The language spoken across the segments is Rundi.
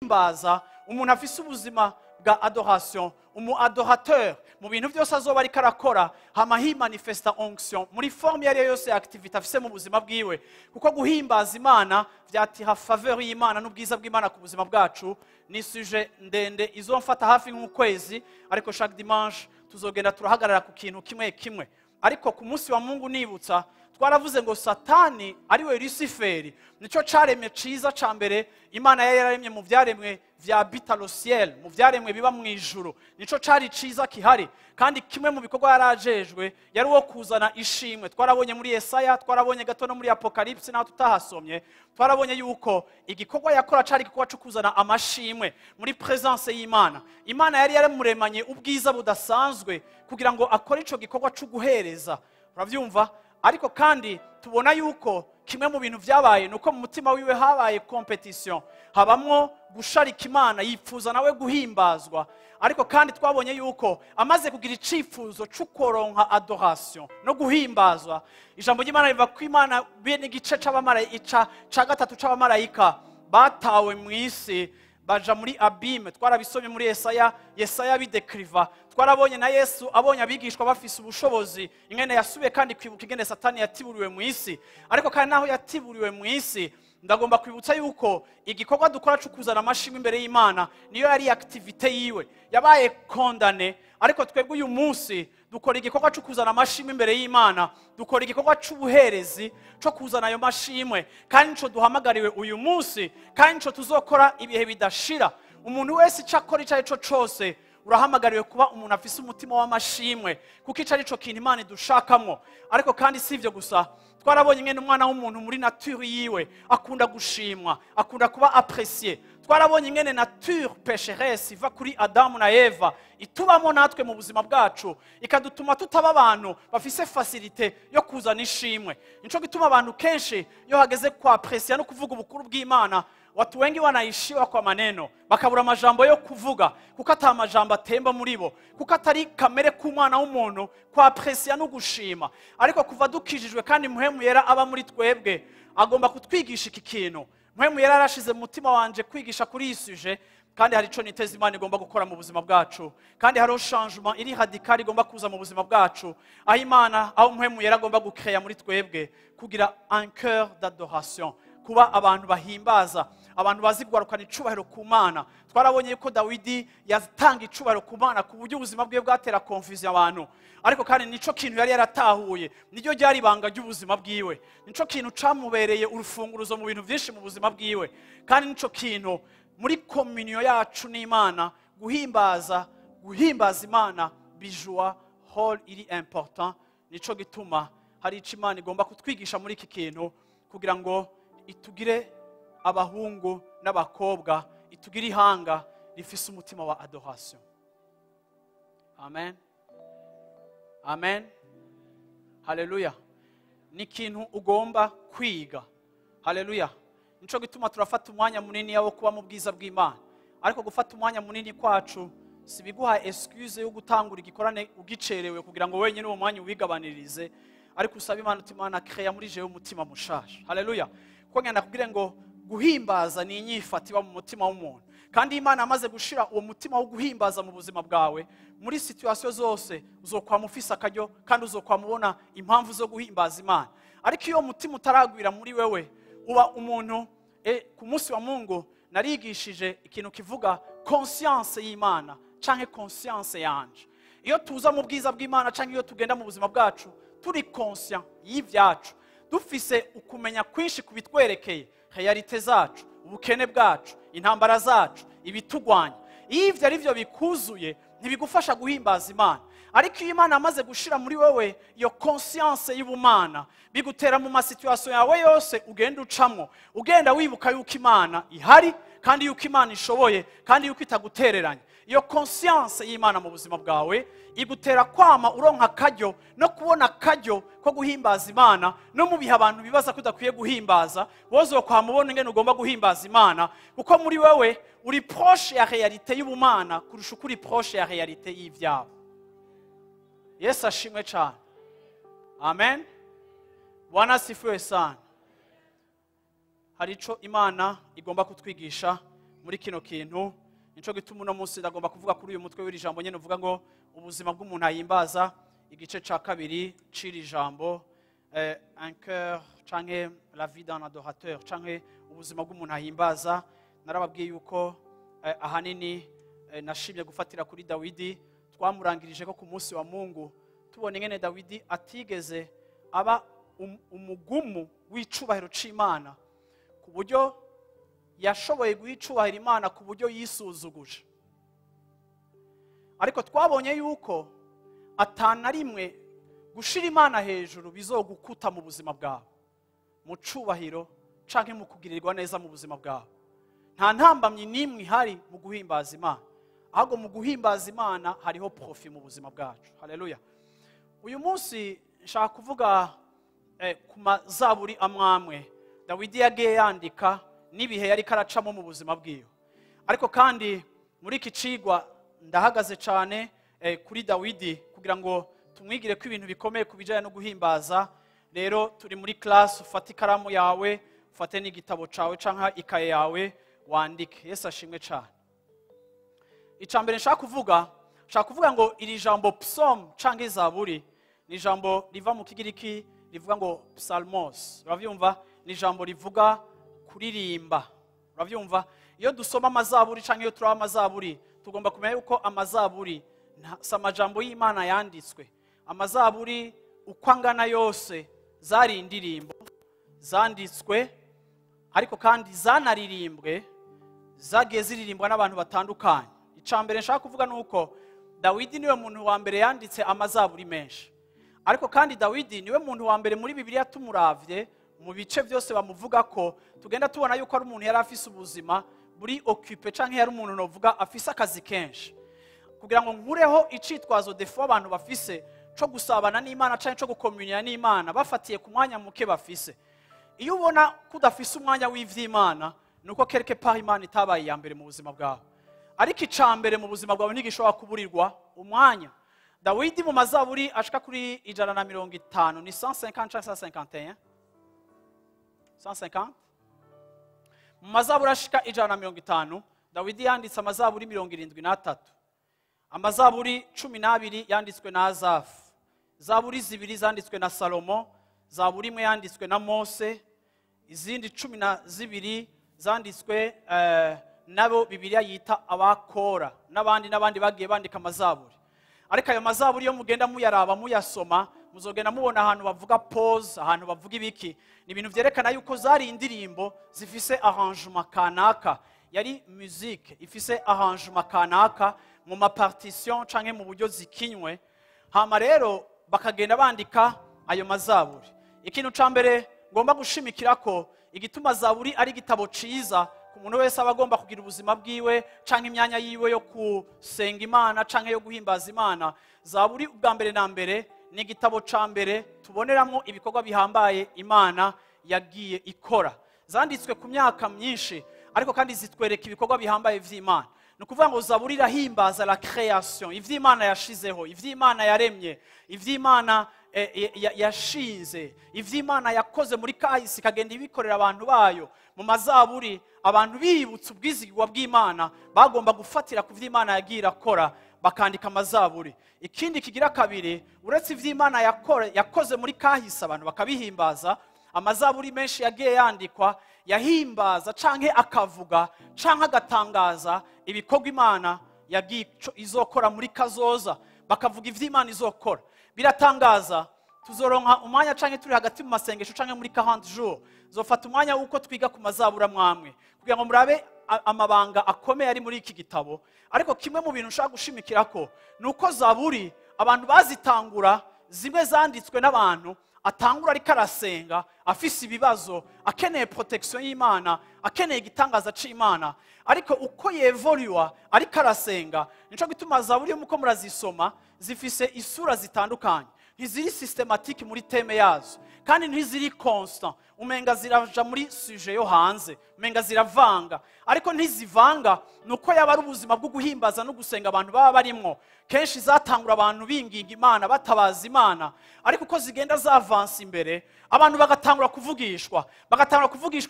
guhimbaza umuntu afise ubuzima bwa adoration, umu adorateur mu bintu byose azoba ariko arakora hama himanifesta onction muri forme yari yose ya activité afise mu buzima bwiwe, kuko guhimbaza Imana vyatiha faveur y'Imana n'ubwiza bw'Imana ku buzima bwacu. Ni sujet ndende izomfata hafi nk'ukwezi, ariko chaque dimanche tuzogenda turahagarara ku kintu kimwe kimwe. Ariko ku munsi wa Mungu nibutsa twaravuze ngo Satani ariwe Luciferi nico caremye ciza ca mbere Imana yari yaremye mu vyaremwe vya bitalo ciel, mu vyaremwe biba mu ijuru, nico cari ciza kihari. Kandi kimwe mu bikorwa yarajejwe yari wo kuzana ishimwe. Twarabonye muri Yesaya, twarabonye gato no muri Apocalypse naho tutahasomye, twarabonye yuko igikorwa yakora cari igikorwa cyo kuzana amashimwe muri presence y'Imana. Imana yari yaremuremanye ubwiza budasanzwe kugira ngo akore ico gikorwa cyo guhereza. Uravyumva? Ariko kandi tubona yuko kimwe mu bintu vyabaye nuko mu mutima wiwe habaye competition, habamwo gusharika Imana, yipfuza nawe guhimbazwa. Ariko kandi twabonye yuko amaze kugira icifuzo cyo koronka adoration no guhimbazwa, ijambo ry'Imana riva ku Imana bene igice c'abamarayika ca gatatu c'abamarayika batawe mu isi baja muri abime. Twarabisomye muri Yesaya bidekriva. Twarabonye na Yesu abonye abigishwa bafise ubushobozi ingene yasubiye kandi kwibuka ingene Satani yatiburiwe mu isi. Ariko kandi naho yatiburiwe mu isi, ndagomba kwibutsa yuko igikorwa dukora cyo kuzana amashimwe imbere y'Imana niyo yari activité yiwe. Yabaye condamné, ariko twebwe uyu munsi dukora igikorwa cyo kuzana amashimwe imbere y'Imana, dukora igikorwa cy'ubuherezi cyo kuzana ayo mashimwe, kandi nico duhamagariwe uyu munsi, kandi nico tuzokora ibihe bidashira. Umuntu wese cyakora icyo arico cyose urahamagariwe kuba umuntu afise umutima w'amashimwe, kuko icyo arico kintu Imana idushakamwo. Ariko kandi si ivyo gusa, twarabonye ngene umwana w'umuntu muri nature yiwe akunda gushimwa, akunda kuba apprécié. Twarabonye ngene nature pécheresse iva kuri Adamu na Eva itubamo natwe mu buzima bwacu, ikadutuma tutaba abantu bafise facilité yo kuzana ishimwe. Nico gituma abantu kenshi yo hageze kwa apprécier no kuvuga ubukuru bw'Imana, watu wengi wanaishiwa kwa maneno, bakabura amajambo yo kuvuga, kuko ata amajambo atemba muri bo, kuko atari kamere k'umwana w'umuntu kwa apprécier no gushima. Ariko kuva dukijijwe kandi Muhemu Yera aba muri twebwe, agomba kutwigisha iki kintu. Muhemu Yera arashize mu mutima wanje kwigisha kuri iyi sujet, kandi hari ico niteza Imana igomba gukora mu buzima bwacu, kandi hari changement iri radical igomba kuza mu buzima bwacu, aho Imana aho Muhemu Yera agomba gukreya muri twebwe kugira un cœur d'adoration, kuba abantu bahimbaza, abantu bazi kugarukana icubahiro ku Mana. Twarabonye yuko Dawidi yatanga icubahiro ku Mana ku buryo ubuzima bwe bwatera confusion abantu, ariko kandi nico kintu yari yaratahuye, niryo ryari ibanga ry'ubuzima bwiwe, nico kintu camubereye urufunguruzo mu bintu byinshi mu buzima bwiwe. Kandi nico kintu muri communion yacu n'Imana, guhimbaza Imana bijua role iri important. Nico gituma hari ico Imana igomba kutwigisha muri iki kintu, kugira ngo itugire abahungu n'abakobwa, itugire ihanga rifise umutima wa adoration. Amen, amen, haleluya. Ni kintu ugomba kwiga. Haleluya. Nico gituma turafata umwanya munini yawo kuba mu bwiza bw'Imana, ariko gufata umwanya munini kwacu sibiguha excuse yo gutangura igikorane ugicerewe kugira ngo wenyine uwo mwanya ubigabanirize, ariko usaba Imana uti Imana créa muri jewe umutima mushasha. Haleluya. Ko ngenda kubwire ngo guhimbaza ni inyifati wa mu mutima w'umuntu, kandi Imana amaze gushira uwo mutima wo guhimbaza mu buzima bwawe, muri situation zose uzokwa mufisa akaryo kandi uzokwa mubona impamvu zo guhimbaza Imana. Ariko iyo mutima utaragwira muri wewe uba umuntu ku munsi wa Mungu narigishije ikintu kivuga conscience y'Imana canke conscience yanje. Iyo tuza mu bwiza bw'Imana canke iyo tugenda mu buzima bwacu turi conscient y'ivyacu, dufise ukumenya kwinshi kubitwerekeye, realite zacu, ubukene bwacu, intambara zacu, ibitugwanya. Ivyo ari byo bikuzuye ntibigufasha guhimbaza Imana. Ariko iyo Imana amaze gushira muri wewe iyo conscience y'ubumana, bigutera mu masituation yawe yose ugenda ucamwo, ugenda wibuka yuko Imana ihari, kandi yuko Imana ishoboye, kandi yuko itagutereranya. Iyo conscience y'Imana mu buzima bwawe igutera kwama uronka akaryo no kubona akaryo ko guhimbaza Imana, no mu bihe abantu bibaza ko udakwiye guhimbaza, wozo kwamubona ngene ugomba guhimbaza Imana, kuko muri wewe uri proche ya realite y'ubumana kurusha ukuri proche ya realite y'ivyabo. Yesu ashimwe cyane. Amen. Bwana asifiwe sana. Hari ico Imana igomba kutwigisha muri kino kintu. Nico gituma uno munsi ndagomba kuvuga kuri uyu mutwe w'iri jambo nyene uvuga ngo ubuzima bw'umuntu ayimbaza, igice ca kabiri c'iri jambo, un cœur canke la vie d'un adorateur, canke ubuzima bw'umuntu ahimbaza. Narababwiye yuko ahanini nashimye gufatira kuri Dawidi. Twamurangirije ko ku munsi wa Mungu tubona ingene Dawidi atigeze aba umugumu w'icubahiro c'Imana, ku buryo yashoboye guhicubahira Imana ku buryo yisuzuguje. Ariko twabonye yuko atana rimwe gushira Imana hejuru bizogukuta mu buzima bwawe, mu cubahiro canke mu kugirirwa neza mu buzima bwawe. Nta ntambamyi nimwe ihari mu guhimbaza Imana, ahubwo mu guhimbaza Imana hariho profi mu buzima bwacu. Haleluya. Uyu munsi nshaka kuvuga ku mazaburi amwamwe Dawidi yagiye yandika n'ibihe yari karacamo mu buzima bwiwe. Ariko kandi muri iki cigwa ndahagaze cyane kuri Dawidi kugira ngo tumwigire ko ibintu bikomeye kubijanye no guhimbaza. Rero turi muri class, ufate ikaramu yawe, ufate n'igitabo cawe canka ikaye yawe wandike. Yesu ashimwe cyane. Icambere nshaka kuvuga ngo iri jambo psalm canke izaburi ni jambo riva mu Kigiriki rivuga ngo psalmos. Uravyumva? Ni jambo rivuga kuririmba. Uravyumva? Iyo dusoma amazaburi canke iyo turaba amazaburi tugomba kumenya yuko amazaburi samajambo y'Imana yanditswe. Amazaburi uko angana yose zari indirimbo zanditswe, ariko kandi zanaririmbwe, zagiye ziririmbwa n'abantu batandukanye. Icambere nshaka kuvuga nuko Dawidi niwe muntu wa mbere yanditse amazaburi menshi. Ariko kandi Dawidi niwe muntu wa mbere muri Bibiliya tumuravye mu bice byose bamuvuga ko tugenda tubona yuko ari umuntu yari afise ubuzima buri occupé canke yari umuntu novuga afise akazi kenshi. Kugira ngo nkureho icitwazo defo abantu bafise cyo gusabana n'Imana canke cyo gukomunyana n'Imana bafatiye ku mwanya muke bafise. Iyo ubona kudafise umwanya w'ivy'Imana nuko quelque part Imana itabaye ya mbere mu buzima bwawe. Ariko icambere mu buzima bwawe ntigishobora kuburirwa umwanya. Dawidi mu mazaburi ashika kuri 150 ni 150 canke 151 150. Mu mazaburi ashika 150 Dawidi yanditse amazaburi 73. Amazaburi 12 yanditswe na Asafu. Zaburi 2 zanditswe na Salomo, zaburi 1 yanditswe na Mose, izindi 12 zanditswe nabo Bibiliya yita abakora, n'abandi bagiye bandika amazaburi. Ariko ayo mazaburi yo mugenda muyaraba muyasoma muzogenda mubona ahantu bavuga pause, ahantu bavuga ibiki. Ni ibintu vyerekana yuko zari indirimbo zifise arrangement kanaka, yari musique ifise arrangement kanaka mu mapartition canke mu buryo zikinywe. Hama rero bakagenda bandika ayo mazaburi. Ikintu cambere ngomba gushimikira ko igituma zaburi ari gitabo ciza ku muntu wese abagomba kugira ubuzima bwiwe canke imyanya yiwe yo kusenga Imana canke yo guhimbaza Imana. Zaburi ubwa mbere na mbere ni igitabo cambere tuboneramo ibikorwa bihambaye Imana yagiye ikora. Zanditswe ku myaka myinshi ariko kandi zitwereka ibikorwa bihambaye vy'Imana. Nukuvuga ngo zaburi irahimbaza la création, ivy'Imana yashizeho, ivy'Imana yaremye, ivy'Imana yashinze, ivy'Imana yakoze muri kahise kagenda ibikorera abantu bayo. Mu mazaburi abantu bibutse ubwizigirwa bw'Imana bagomba gufatira ku vy'Imana yagiye irakora bakandika amazaburi. Ikindi kigira kabiri, uretse ivy'Imana yakoze muri kahise abantu bakabihimbaza, amazaburi menshi yagiye yandikwa yahimbaza canke akavuga canke agatangaza ibikorwa Imana yagiye izokora muri kazoza, bakavuga ivy'Imana izokora. Biratangaza, tuzoronka umwanya canke turi hagati mu masengesho canke muri 40 jours zofata umwanya uko twiga ku mazabura mwamwe kugira ngo murabe amabanga akomeye ari muri iki gitabo. Ariko kimwe mu bintu nshaka gushimikira ko nuko zaburi abantu bazitangura zimwe zanditswe n'abantu atangura ariko arasenga afise ibibazo, akeneye protection y'Imana, akeneye igitangaza c'Imana. Ariko uko yevoluwa ariko arasenga nico gituma zaburi yo muko murazisoma zifise isura zitandukanye, ntiziri systematique muri teme yazo kandi ntiziri constant. Umenga ziraja muri sujet yo hanze, umenga ziravanga, ariko ntizivanga. Nuko yaba ari ubuzima bwo guhimbaza no gusenga abantu baba barimwo. Kenshi zatangura abantu binginga Imana, batabaza Imana, ariko uko zigenda zavansa imbere abantu bagatangura kuvugishwa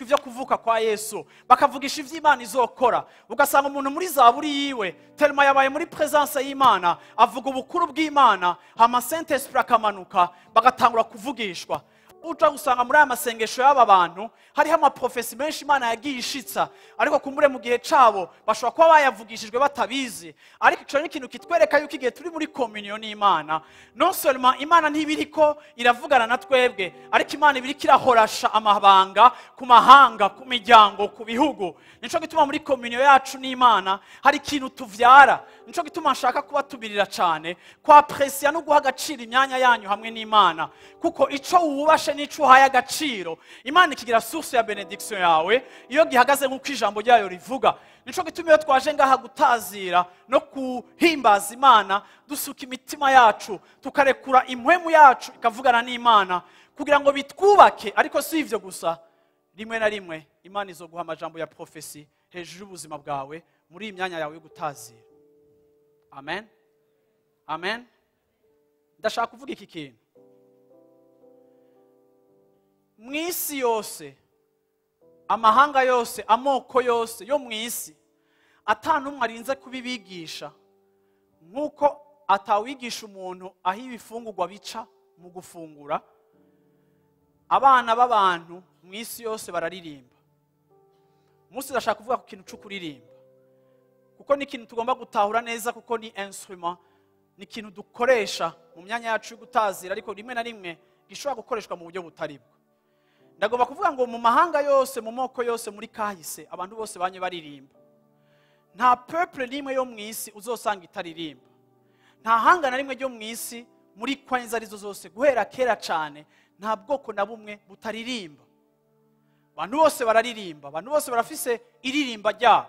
ivyo kuvuka kwa Yesu, bakavugisha ivy'Imana izokora. Ugasanga umuntu muri zaburi yiwe telma yabaye muri presence y'Imana, avuga ubukuru bw'Imana, hama Saint Esprit akamanuka, bagatangura kuvugishwa. Uja gusanga muri aya masengesho y'aba bantu hariho amaprofesi menshi Imana yagiye ishitsa, ariko kumbure mu gihe cabo bashobora kuba bayavugishijwe batabizi. Ariko ico ni ikintu kitwereka yuko igihe turi muri communion n'Imana, non seulement Imana ntibiriko iravugana na twebwe, ariko Imana ibiriko irahorasha amabanga ku mahanga, ku miryango, ku bihugu. Nico gituma muri communion yacu n'Imana hari ikintu tuvyara. Nico gituma nshaka kuba tubirira cane, kwa aprecier no guha agaciro imyanya yanyu hamwe n'Imana, kuko ico wubashe nico uhaye agaciro, Imana ikigira source ya benediction yawe iyo gihagaze nk'uko ijambo ryayo rivuga. Nico gituma iyo twaje ngaha gutazira no kuhimbaza Imana, dusuka imitima yacu, tukarekura impwemu yacu ikavugana n'Imana kugira ngo bitwubake. Ariko si ivyo gusa, rimwe na rimwe Imana izoguha amajambo ya prophecy hejuru y'ubuzima bwawe muri imyanya yawe yo gutazira. Amen, amen. Ndashaka kuvuga iki kintu. Mwisi yose, amahanga yose, amoko yose yo mwisi, atanumwe arinze kubibigisha nkuko atawigisha umuntu aho ibifungurwa bica mu gufungura. Abana b'abantu mwisi yose bararirimba. Musi ndashaka kuvuga ku kintu cyo kuririmba, kuko ni ikintu tugomba gutahura neza, kuko ni instrument, ni ikintu dukoresha mu myanya yacu yo gutazira, ariko rimwe na rimwe gishobora gukoreshwa mu buryo butaribwo. Ndagomba kuvuga ngo mu mahanga yose, mu moko yose, muri kahise, abantu bose banye baririmba. Nta peuple rimwe yo mwisi uzosanga itaririmba. Nta hanga na rimwe ryo mwisi muri kwenza arizo zose guhera kera cyane, nta bwoko na bumwe butaririmba. Abantu bose bararirimba, abantu bose barafise iririmba ryabo.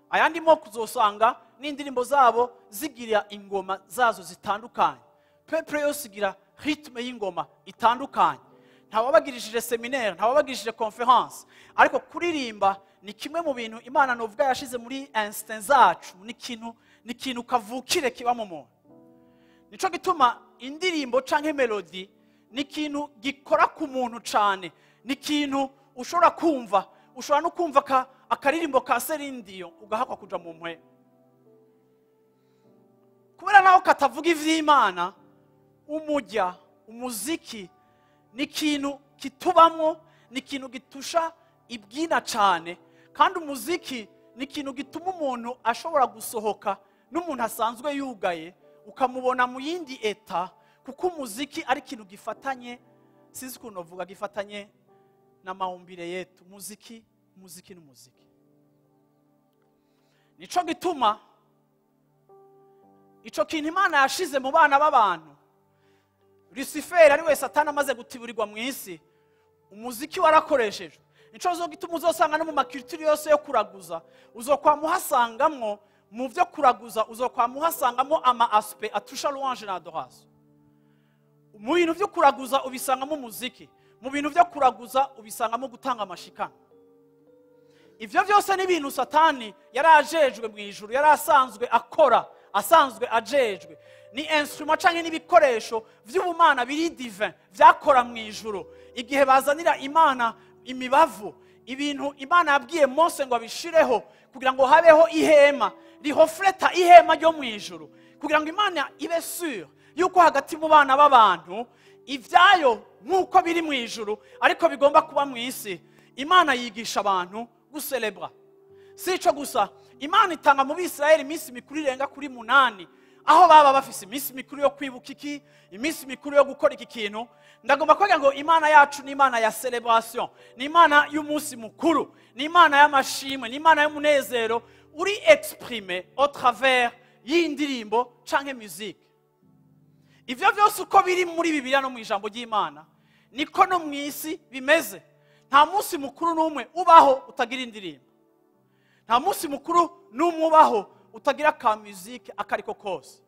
Ayandi moko uzosanga n'indirimbo zabo zigira ingoma zazo zitandukanye. Peuple yose igira rythme y'ingoma itandukanye. Ntawabagirishije seminaire, ntawabagirishije conference, ariko kuririmba ni kimwe mu bintu Imana novuga yashize muri instinct zacu, ni kintu kavukire kiba mu muntu. Nico gituma indirimbo canke melody ni kintu gikora ku muntu cane, ni kintu ushobora kumva, ushobora no kumva akaririmbo ka Celine Dion ugahakwa kuja mu mpwe. Kubera naho katavuga ivy'Imana, umujya, umuziki ni ikintu kitubamwo, ni ikintu gitusha ibwina cyane, kandi umuziki ni ikintu gituma umuntu ashobora gusohoka n'umuntu asanzwe yugaye ukamubona mu yindi eta, kuko umuziki ari ikintu gifatanye, sinzi ukuntu uvuga, gifatanye na maumbile yetu. Umuziki n'umuziki. Nico gituma ico kintu Imana yashize mu bana b'abantu, Lucifer ari we Satani amaze gutiburirwa mu isi, umuziki warakoreshejwe. Nico zogituma uzosanga no mu makulture yose yo kuraguza, uzokwamuhasangamwo mu byo kuraguza, uzokwamuhasangamo ama aspect atusha louange na adoration. Mu bintu byo kuraguza ubisangamo umuziki, mu bintu byo kuraguza ubisangamo gutanga amashikana. Ivyo byose ni ibintu Satani yarajejwe mu ijuru, yarasanzwe akora, asanzwe ajejwe. Ni instrument canke n'ibikoresho vy'ubumana biri divin vyakora mu ijuru. Igihe bazanira Imana imibavu, ibintu Imana yabwiye Mose ngo abishireho kugira ngo habeho ihema rihofleta ihema ryo mu ijuru, kugira ngo Imana ibe sûr yuko hagati mu bana b'abantu ivyayo nkuko biri mu ijuru ariko bigomba kuba mu isi. Imana yigisha abantu gucelebra. Sico gusa, Imana itanga mu Bisirayeli iminsi mikuru irenga kuri 8, aho baba bafise iminsi mikuru yo kwibuka iki, iminsi mikuru yo gukora iki kintu. Ndagomba kuvuga ngo Imana yacu ni Imana ya celebration, ni Imana y'umunsi mukuru, ni Imana y'amashimwe, ni Imana y'umunezero uri exprimer au travers y'indirimbo canke musique. Ivyo byose uko biri muri Bibiliya no mu ijambo ry'Imana, niko no mu isi bimeze. Nta munsi mukuru n'umwe ubaho utagira indirimbo. Nta munsi mukuru n'umwe ubaho utagira ka musique akariko kose.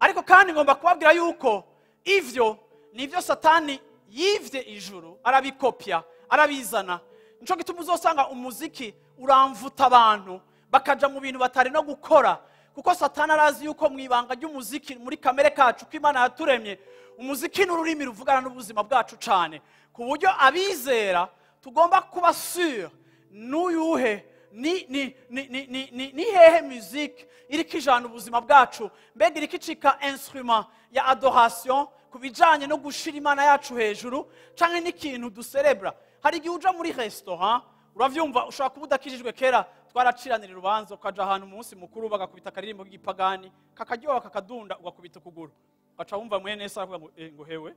Ariko kandi ngomba kubabwira yuko ivyo nivyo Satani yivye ijuru, arabikopya, arabizana. Nico gituma uzosanga umuziki uramvuta abantu bakaja mu bintu batari no gukora, kuko satani arazi yuko mu ibanga ry'umuziki muri kamere kacu ko Imana yaturemye umuziki n'ururimi ruvugana n'ubuzima bwacu cyane, ku buryo abizera tugomba kuba sure n'uyuhe ni hehe musique iriko ijana ubuzima bwacu, mbega iriko icika instrument ya adoration ku bijanye no gushira Imana yacu hejuru, canke n'ikintu duserebra. Hari igihe uja muri restaurant uravyumva, ushobora kuba udakijijwe, kera twaraciranira urubanza ukaja ahantu umunsi mukuru bagakubita akaririmbo k'igipagani kakaryoha kakadunda ugakubita ukuguru, ugaca wumva mwene Yesu aravuga ngo hewe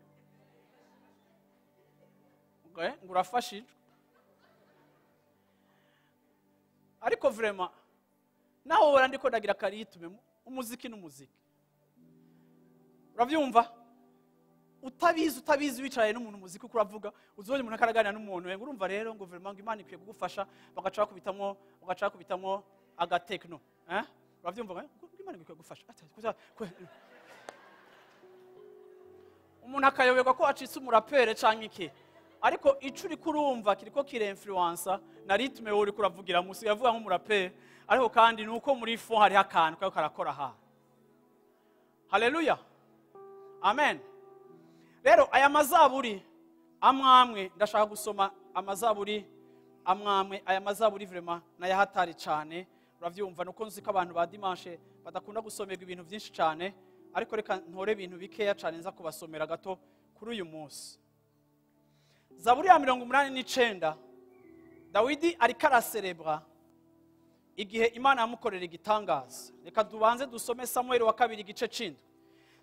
ngo urafashijwe. Ariko vraiment naho ubona ndiko ndagira karitume umuziki n'umuziki, uravyumva utabizi wicaye n'umuntu umuziki uko uravuga, uzoje umuntu akaraganira n'umuntu ngo urumva rero ngo vraiment Imana ikwiye kugufasha, bagaca kubitamwo aga techno, uravyumva Imana ikwiye kugufasha umuntu akayoberwa ko acitse umurapere canke iki, ariko ico uri kurumva kiriko influencer na ritme uri kuravugira musi yavuga nk'umurapere, ariko kandi nuko muri fo hari akantu kako karakora ha. Haleluya, amen. Rero aya mazaburi amwamwe ndashaka gusoma amazaburi amwamwe, aya mazaburi vraiment naya hatari cyane, uravyumva nuko nzi ko abantu ba dimanche badakunda gusomerwa ibintu byinshi cyane, ariko reka ntore ibintu bikeya cyane nza kubasomera gato kuri uyu munsi. Zaburi ya 89 Dawidi ariko araserebra igihe Imana yamukorera igitangaza. Reka dubanze dusome Samuel wa kabiri igice c'indwi.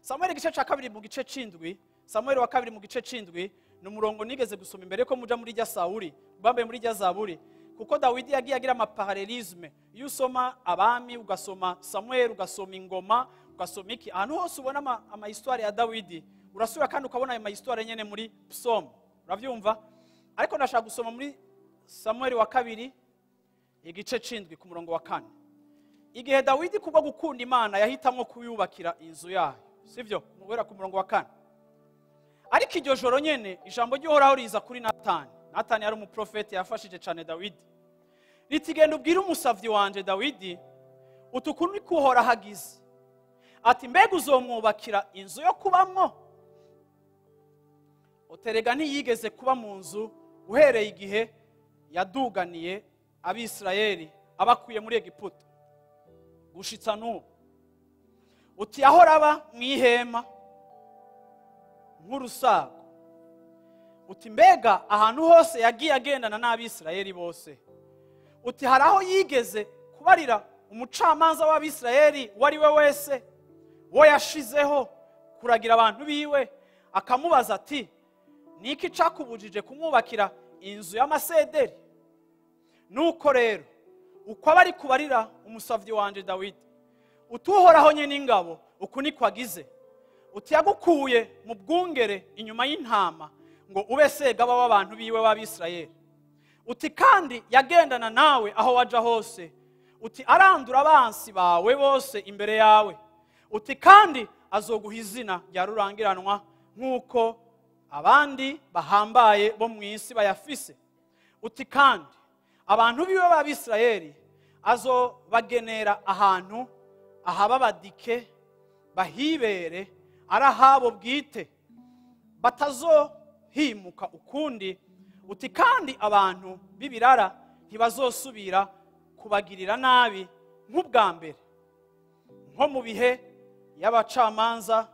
Samuel igice ca kabiri mu gice c'indwi, Samuel wa kabiri mu gice c'indwi ni umurongo nigeze gusoma imbere ko muja muri rya Sauli, bambaye muri rya Zaburi, kuko Dawidi yagiye agira amaparalelisme. Iyo usoma abami ugasoma Samuel ugasoma ingoma ugasoma iki, ahantu hose ubona ama histoire ya Dawidi urasura kandi ukabona ayo histoire nyene muri Psalm, uravyumva. Ariko ndashaka gusoma muri Samuel wa kabiri igice c'indwi ku murongo wa 4. Igihe Dawidi kubwo gukunda Imana yahitamwo kuyubakira inzu yayo, sivyo? Mubera ku murongo wa 4. Ariko iryo joro nyene ijambo ry'Uhoraho riza kuri Natani. Natani yari umuprofeti yafashije cyane Dawidi. Ritigenda ubwira umusavyi wanje Dawidi, utukuru ni kuhora hagize. Ati mbega uzomwubakira inzu yo kubamwo? Uterega ntiyigeze kuba mu nzu uhereye igihe yaduganiye Abisirayeli abakuye muri Egiputa gushitsa n'ubu. Uti yahora aba mwihema nk'urusago. Uti mbega ahantu hose yagiye agendana n'Abisirayeli bose. Uti haraho yigeze kubarira umucamanza w'Abisirayeli wari we wese wo yashizeho kuragira abantu biwe, akamubaza ati niki cakubujije kumwubakira inzu y'amasederi? Nuko rero uko abari kubarira umusavyi wanje Dawidi, utuhoraho nye n'ingabo uku niko agize. Uti yagukuye mu bwungere inyuma y'intama ngo ube segaba w'abantu biwe b'Abisirayeli. Uti kandi yagendana nawe aho waja hose. Uti arandura abansi bawe bose imbere yawe. Uti kandi azoguha izina rya rurangiranwa nk'uko abandi bahambaye bo mu isi bayafise. Uti kandi abantu biwe b'Abisirayeli azobagenera ahantu ahababadike bahibere arahabo bwite batazohimuka ukundi. Uti kandi abantu b'ibirara ntibazosubira kubagirira nabi nk'ubwa mbere, nko mu bihe y'abacamanza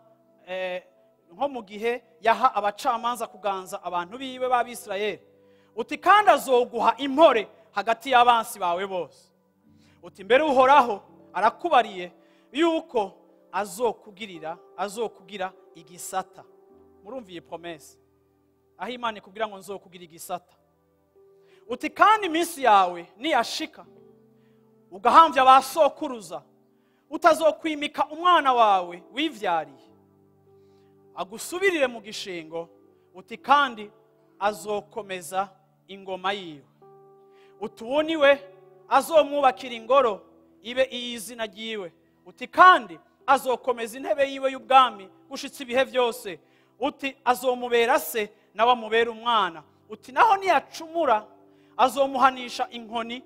nko mu gihe yaha abacamanza kuganza abantu biwe b'Abisirayeli. Uti kandi azoguha impore hagati y'abansi bawe bose. Uti mbere Uhoraho arakubariye yuko azokugira igisata. Murumviye promesse aho Imana ikubwira ngo nzokugira igisata. Uti kandi iminsi yawe niyashika ugahamvya abasokuruza, utazokwimika umwana wawe wivyariye agusubirire mu gishingo. Uti kandi azokomeza ingoma yiwe. Uti uwo niwe azomwubakira ingoro ibe iy'izina ryiwe. Uti kandi azokomeza intebe yiwe y'ubwami gushitsa ibihe byose. Uti azomubera se nawe amubera umwana. Uti naho niyacumura azomuhanisha inkoni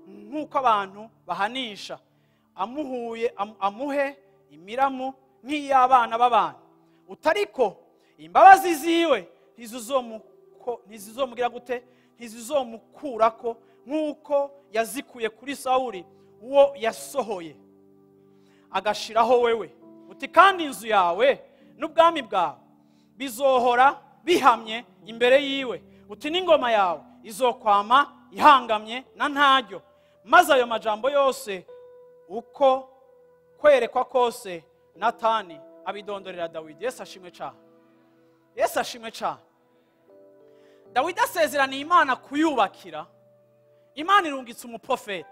nk'uko abantu bahanisha. amuhe imiramu nk'iy'abana b'abantu. Utariko imbabazi ziwe ntizizomugira gute? Ntizizomukurako nk'uko yazikuye kuri Sawuli uwo yasohoye agashiraho wewe. Uti kandi inzu yawe n'ubwami bwawe bizohora bihamye imbere yiwe. Uti n'ingoma yawe izokwama ihangamye na ntaryo. Maze ayo majambo yose uko kwerekwa kose Natani abidondorera Dawidi. Yesu ashimwe cyane. Yesu ashimwe cyane. Dawidi asezeraniye Imana kuyubakira. Imana irungitse umuprofeti.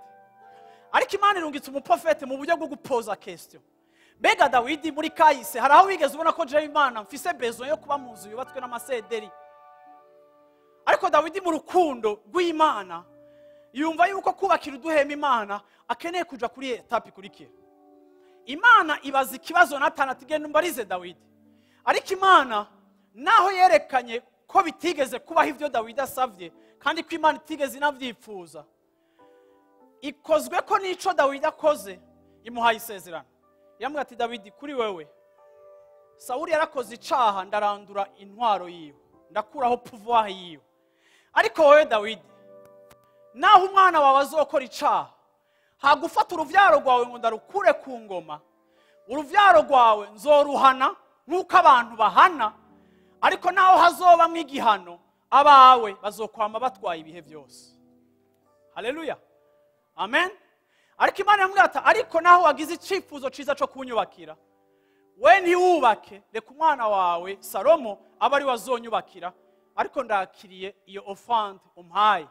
Ariko Imana irungitse umuprofeti mu buryo bwo gupoza question. Mbega Dawidi muri kahise hari aho wigeze ubona ko jewe Imana mfise besoin yo kuba mu nzu yubatswe n'amasederi? Ariko Dawidi mu rukundo rw'Imana yumva yuko kubakira uduhema Imana akeneye kuja kuri etape ikurikira. Imana ibaza ikibazo Natani ati genda umbarize Dawidi. Ariko Imana naho yerekanye ko bitigeze kubaho ivyo Dawidi asavye kandi ko Imana itigeze inavyifuza, ikozwe ko nico Dawidi akoze imuhaye isezerano. Yamubwira ati Dawidi, kuri wewe Sawuli yarakoze icaha, ndarandura intwaro yiwe, ndakuraho pouvoir yiwe. Ariko wowe Dawidi, naho umwana wawe azokora icaha, hagufata uruvyaro rwawe ngo ndarukure ku ngoma. Uruvyaro rwawe nzoruhana nk'uko abantu bahana, ariko naho hazobamwo igihano, abawe bazokwama batwaye ibihe byose. Haleluya, amen. Ariko Imana yamubwira ati ariko naho wagize icifuzo ciza cyo kunyubakira, we ntiwubake, reka umwana wawe Salomo aba ari wazonyubakira, ariko ndakiriye iyo offrande umpaye.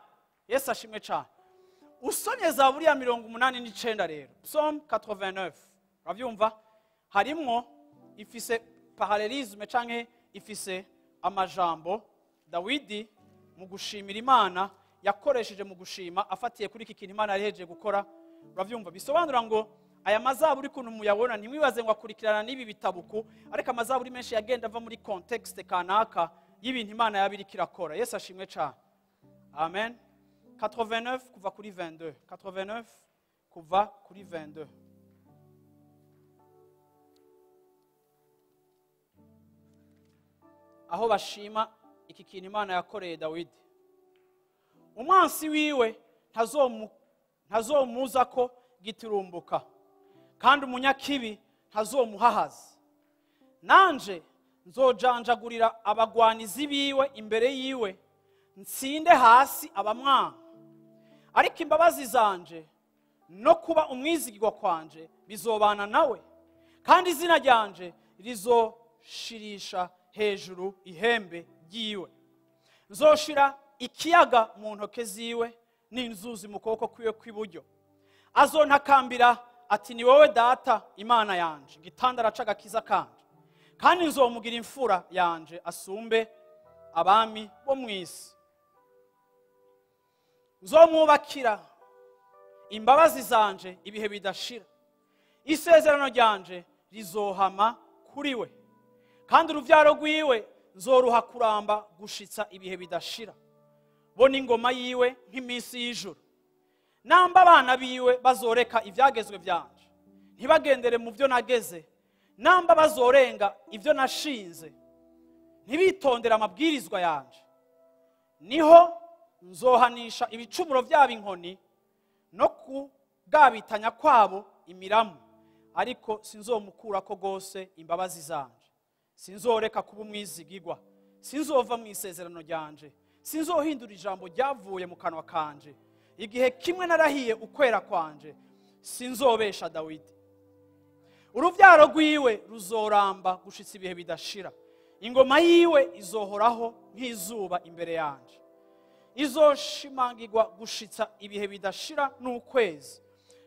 Yesu ashimwe cyane. Usomye Zaburi ya 89 rero, Psalm 89, uravyumva harimwo ifise parallelisme canke ifise amajambo Dawidi mu gushimira Imana yakoresheje mu gushima afatiye kuri iki kintu Imana yariheje gukora. Uravyumva bisobanura ngo aya mazaburi kuntu muyabona ntimwibaze ngo akurikirana n'ibi bitabuku, ariko amazaburi menshi yagenda ava muri context kanaka y'ibintu Imana yabiri kirakora. Yesu ashimwe cyane. Amen. 89 kuva kuri 22. 89 kuva kuri 22. Aho bashima iki kintu Imana yakoreye Dawidi. Umwansi wiwe ntazomuza ko giturumbuka, kandi umunyakibi ntazomuhahaza. Nanje nzojanjagurira abagwanizi biwe imbere yiwe, nsinde hasi abamwanga. Ariko imbabazi zanje no kuba umwizigirwa kwanje bizobana nawe, kandi izina ryanje rizoshirisha hejuru ihembe ryiwe. Nzoshira ikiyaga mu ntoke ziwe n'inzuzi mu kuboko kwiwe kw'iburyo. Azontakambira ati ni wowe data Imana yanje, gitandara c'agakiza kanje, kandi nzomugira imfura yanje asumbe abami bo mw'isi. Nzomwubakira imbabazi zanje ibihe bidashira, isezerano ryanje rizohama kuri we, kandi uruvyaro rwiwe nzoruha kuramba gushitsa ibihe bidashira. Bo n'ingoma yiwe nk'iminsi y'ijuru. Namba abana biwe bazoreka ivyagezwe vyanje, ntibagendere mu byo nageze, namba bazorenga ibyo nashinze, ntibitondera amabwirizwa yanje, niho nzohanisha ibicumuro byabo inkoni no kugabitanya kwabo imiramu. Ariko sinzomukurako gose imbabazi zanje, sinzoreka kuba umwizigirwa, sinzova mu isezerano ryanje, sinzohindura ijambo ryavuye mu kanwa kanje. Igihe kimwe narahiye ukwera kwanje, sinzobesha Dawidi. Uruvyaro rwiwe ruzoramba gushitsa ibihe bidashira, ingoma yiwe izohoraho nk'izuba imbere yanje. Izoshimangirwa gushitsa ibihe bidashira n'ukwezi.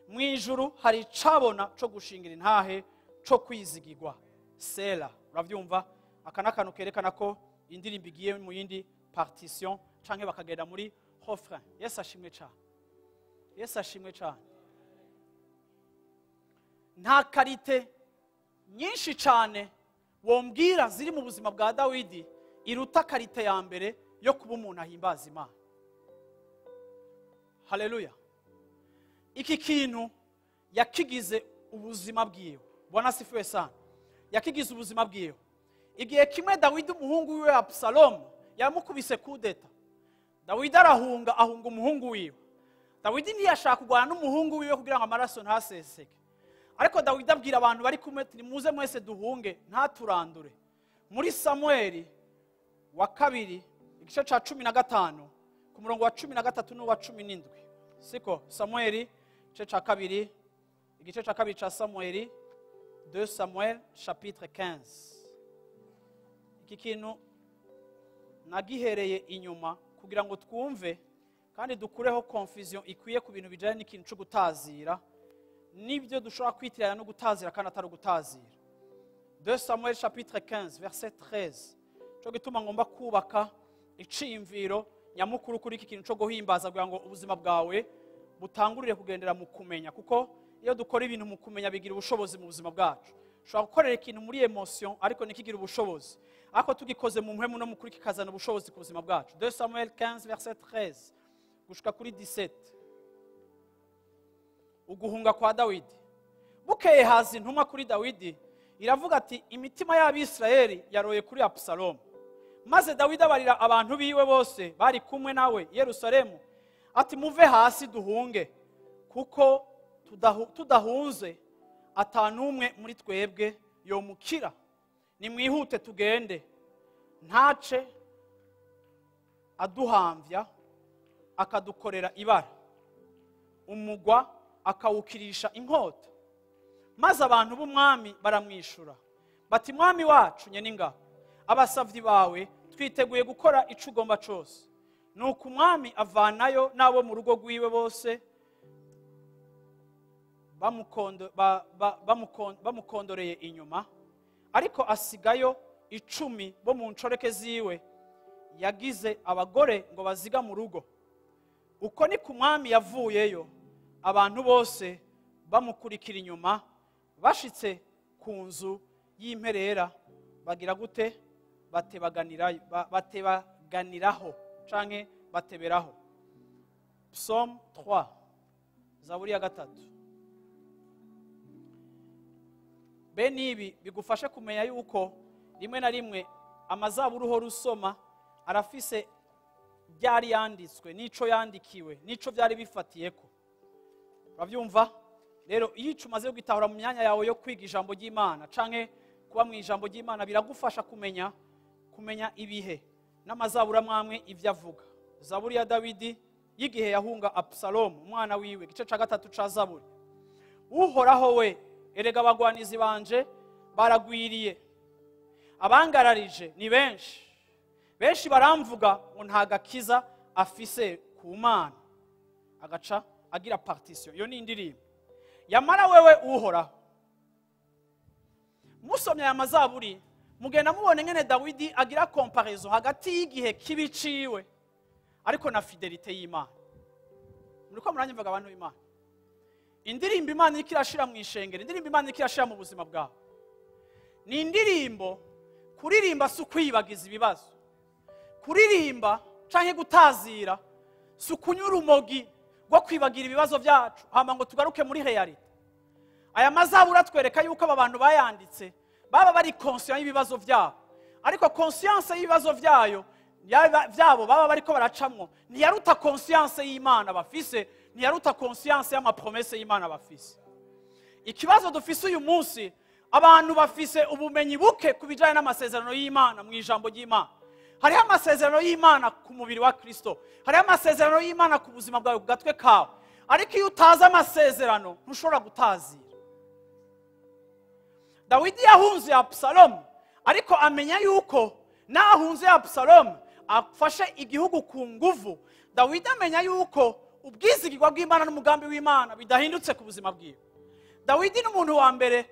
Mwijuru hari icabona co gushingira intahe co kwizigirwa. Sela, uravyumva? Aka n'akantu kerekana ko indirimbo igiye mu yindi partition canke bakagenda muri refrain. Yesu ashimwe cyane. Yesu ashimwe cyane. Nta karite nyinshi cyane wombwira ziri mu buzima bwa Dawidi iruta karite ya mbere yo kuba umuntu ahimbaza Imana. Haleluya. Iki kintu yakigize ubuzima bwiwe. Bwana asifiwe sana. Yakigize ubuzima bwiwe. Igihe kimwe Dawidi umuhungu wiwe Absalomu yamukubise kudeta. Dawidi ahunga umuhungu wiwe. Dawidi ntiyashaka kurwana n'umuhungu wiwe kugira ngo amaraso ntaseseke. Ariko Dawidi abwira abantu bari kumwe, nimuze mwese duhunge ntaturandure. Muri Samueli wa kabiri igice ca 15 ku murongo wa 13 n'uwa 17. Siko Samueli igice ca kabiri igice ca kabiri ca Samueli 2 Samuel chapitre 15. Iki kintu nagihereye inyuma kugira ngo twumve kandi dukureho confusion ikwiye ku bintu bijanye n'ikintu cyo gutazira nibyo dushobora kwitiranya no gutazira kandi atari gutazira. 2 Samuel chapitre 15 verset 13. Cyo gituma ngomba kubaka iciyumviro nyamukuru kuri iki kintu cyo guhimbaza kugira ngo ubuzima bwawe butangurire kugendera mu kumenya, kuko iyo dukora ibintu mu kumenya bigira ubushobozi mu buzima bwacu. Ushobora gukorera ikintu muri emotion ariko nikigira ubushobozi, ariko tugikoze mu mpemu no mukuri kikazana ubushobozi ku buzima bwacu. 2 Samuel 15 verset 13 gushika kuri 17. Uguhunga kwa Dawidi. Bukeye haza intumwa kuri Dawidi iravuga ati imitima y'Abisirayeli yaroye kuri Absalomu. Maze Dawidi abarira abantu biwe bose bari kumwe nawe Yerusalemu ati muve hasi duhunge, kuko tudahunze atanumwe muri twebwe yomukira. Nimwihute tugende, ntace aduhamvya akadukorera ibara, umugwa akawukirisha inkota. Maze abantu b'umwami baramwishura bati mwami wacu nyeninga, abasavyi bawe twiteguye gukora ico ugomba cose. Nuko umwami avanayo nabo mu rugo rwiwe bose bamukondoreye inyuma, ariko asigayo 10 bo mu ncoreke ziwe yagize abagore ngo baziga mu rugo. Uko ni ku mwami yavuyeyo, abantu bose bamukurikira inyuma, bashitse ku nzu y'imperera bagira gute? Batebaganiraho canke bateberaho. Psalm 3 Zaburi ya 3. Bene ibi bigufashe kumenya yuko rimwe na rimwe amazaburi uhora usoma arafise byari yanditswe nico yandikiwe nico byari bifatiyeko. Uravyumva? Rero iyo umaze gutahura mu myanya yawe yo kwiga ijambo ry'Imana canke kuba mu ijambo ry'Imana biragufasha kumenya ibihe n'amazaburi amwe ivyo avuga. Zaburi ya Dawidi y'igihe yahunga Absalomu umwana wiwe, igice ca 3 ca Zaburi. Uhoraho we, erega abagwanizi banje baragwiriye, abangararije ni benshi baramvuga ngo nta gakiza afise ku Mana. Agaca agira partition. Iyo ni indirimbo. Yamara wewe uhoraho, musomye aya mazaburi mugenda mubone ngene Dawidi agira comparaison hagati y'igihe kibiciwe ariko na fidelite y'Imana. Muriko muranyumvaga abantu b'Imana? Indirimbo Imana ikirashira mu ishengero, indirimbo Imana ikirashira mu buzima bwawe. Ni indirimbo kuririmba si ukwibagiza ibibazo. Kuririmba canke gutazira si ukunyura umogi gwo kwibagira ibibazo byacu hama ngo tugaruke muri reality. Aya mazaburi atwereka yuko aba bantu bayanditse baba bari conscient y'ibibazo byabo, ariko conscience y'ibibazo byabo baba bariko baracamwo ntiyaruta conscience y'Imana bafise, ntiyaruta conscience y'amapromesse y'Imana bafise. Ikibazo dufise uyu munsi, abantu bafise ubumenyi buke kubijanye n'amasezerano y'Imana mu ijambo ry'Imana. Hariho amasezerano y'Imana ku mubiri wa Kristo, hariho amasezerano y'Imana ku buzima bwawe ku gatwe kawe, ariko iyo utazi amasezerano ntushobora gutazira. Dawidi yahunze Absalomu, ariko amenya yuko nahunze Absalomu afashe igihugu ku nguvu. Dawidi amenya yuko ubwizigirwa bw'Imana n'umugambi w'Imana bidahindutse ku buzima bwiwe. Dawidi n'umuntu wa mbere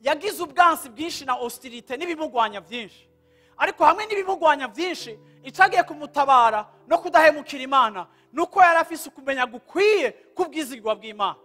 yagize ubwansi bwinshi na hostilité n'ibimugwanya byinshi, ariko hamwe n'ibimugwanya byinshi icagiye kumutabara no kudahemukira Imana nuko yari afise ukumenya gukwiye kubwizigirwa bw'Imana,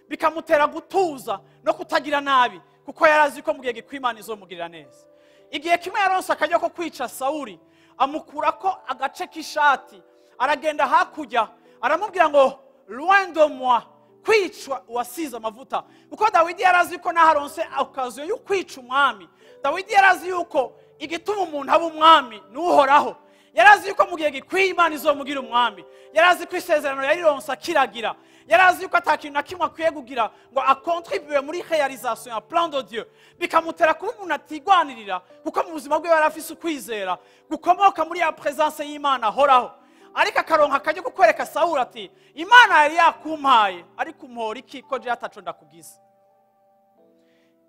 bikamutera gutuza no kutagira nabi, kuko yarazi ko mu gihe gikwimana izomugirira neza. Igihe kimwe yaronse akajya ko kwica Sauli, amukurako agace k'ishati, aragenda hakurya aramubwira ngo loin de moi, kwicwa uwasize amavuta. Kuko Dawidi yarazi yuko naharonse okaziyo yo kwica umwami. Dawidi yarazi yuko igituma umuntu aba umwami n'uhoraho. Yarazi yuko mu gihe gikwiye Imana izomugira umwami. Yarazi ko isezerano yarironse akiragira. Yarazi yuko atakintu na kimwe akwiye kugira ngo akontribue muri réalisation ya plan de Dieu. Bikamutera kuba umuntu atigwanirira kuko mu buzima bwe yari afise ukwizera gukomoka muri ya presence y'Imana horaho. Ariko akaronka akajya kukwereka Sawuli ati Imana yari yakumpaye ariko umuhora iki ko je ataco ndakugize.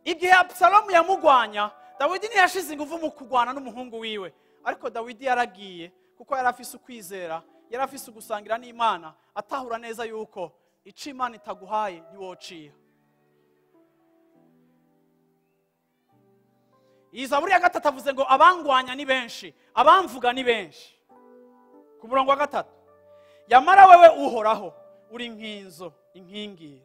Igihe Absalomu yamugwanya, Dawidi ntiyashize ingufu mu kugwana n'umuhungu wiwe. Ariko Dawidi yaragiye kuko yari afise ukwizera, yari afise ugusangira n'Imana, atahura neza yuko ico Imana itaguhaye ntiwociya. Izaburi ya 3 avuze ngo abangwanya ni benshi, abamvuga ni benshi. Ku murongo wa 3, yamara wewe uhoraho uri nkinzo inkingira,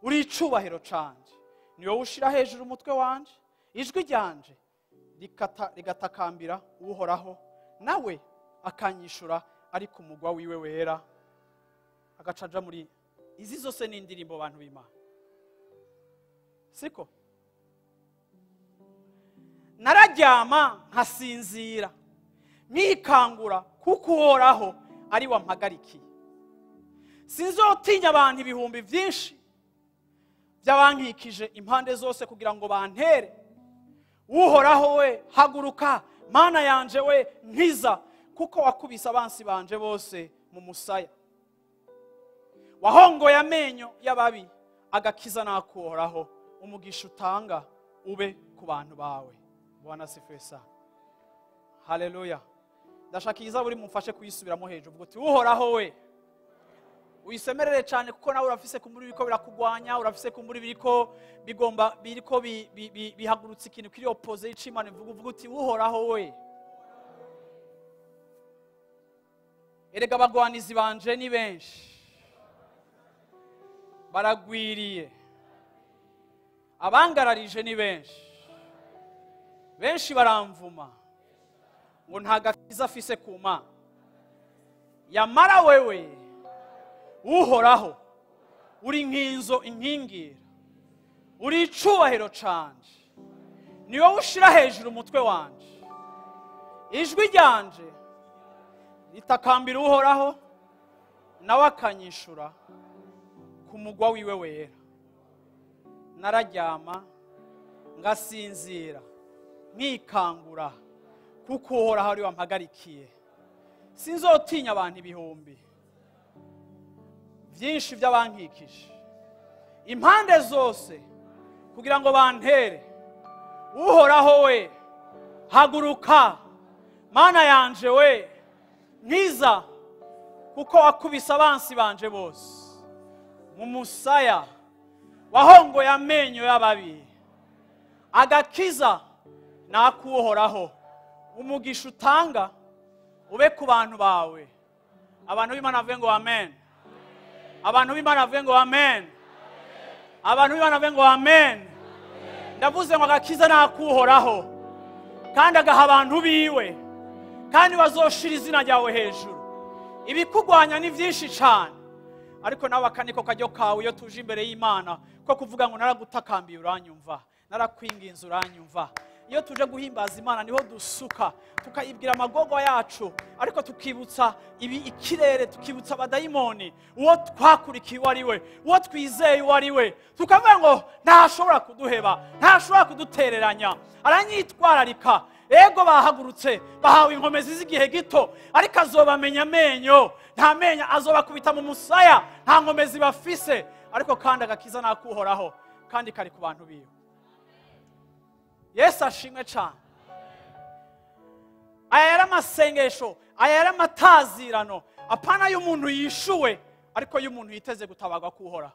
uri icubahiro canje, niyo ushira hejuru umutwe wanje, ijwi ryanje rigatakambira uhoraho, nawe akanyishura ari ku mugwa wiwe wera. Agacaja muri izi zose ni indirimbo abantu b'Imana, siko? Nararyama nkasinzira nikangura kuko uhoraho ari wampagarikiye. Sinzotinya abantu ibihumbi byinshi by'abankikije impande zose kugira ngo bantere. Uhoraho we haguruka, Mana yanje we nkiza, kuko wakubise abansi banje bose mu musaya. Wahongoye amenyo y'ababi, agakiza nakuhoraho, umugisha utanga ube ku bantu bawe. Bwana sifiwe sana. Haleluya. Ndashaka izaburi mumfashe kuyisubiramo hejuru. Vuga uti uhoraho we. Uyisemerere cyane kuko nawe urafise kumuri biriko birakugwanya, urafise kumuri biriko bihagurutse ikintu kiri opposite y'Imana. Vuga uti uhoraho we. Erega abagwanizi banje ni benshi, baragwiriye, abangararije ni benshi, benshi baramvuma ngo nta gakiza afise ku Mana. Yamara wewe uhoraho uri nkinzo inkingira, uri icubahiro canje, niyo ushira hejuru umutwe wanje, ijwi ryanje ritakambira uhoraho, nawe akanyishura ku mugwa wiwe wera. Nararyama ngasinzira nkikangura kuko uhoraho ari wampagarikiye. Sinzotinya abantu ibihumbi byinshi by'abankikije impande zose kugira ngo bantere. Uhoraho we haguruka, Mana yanje we nkiza, kuko wakubise abansi banje bose mu musaya. Wahongoye amenyo y'ababi, agakiza nakuhoraho, umugisha utanga ube ku bantu bawe. Abantu b'Imana bavuge ngo amen. Abantu b'Imana bavuge ngo amen. Abantu b'Imana bavuge ngo amen. Ndavuze ngo agakiza nakuhoraho kandi agaha abantu biwe, kandi bazoshira izina ryawe hejuru. Ibikugwanya ni byinshi cyane, ariko nawe akaniko kajyo kawe iyo tuje imbere y'Imana ko kuvuga ngo naragutakambiye uranyumva, narakwinginze uranyumva. Iyo tuje guhimbaza Imana niho dusuka tukayibwira amagogo yacu, ariko tukibutsa ikirere, tukibutsa abadayimoni uwo twakurikiye wari we, uwo twizeye wari we, tukavuga ngo ntashobora kuduheba, ntashobora kudutereranya, aranyitwararika. Ego bahagurutse bahawe inkomezi z'igihe gito, ariko azobamenya amenyo, nta menya azobakubita mu musaya, nta nkomezi bafise, ariko kandi agakiza nakuhoraho kandi kari ku bantu biwe. Yesu ashimwe cyane. Aya yari amasengesho, aya yari amatazirano, apana y'umuntu yishuwe, ariko y'umuntu yiteze gutabarwa kuhora.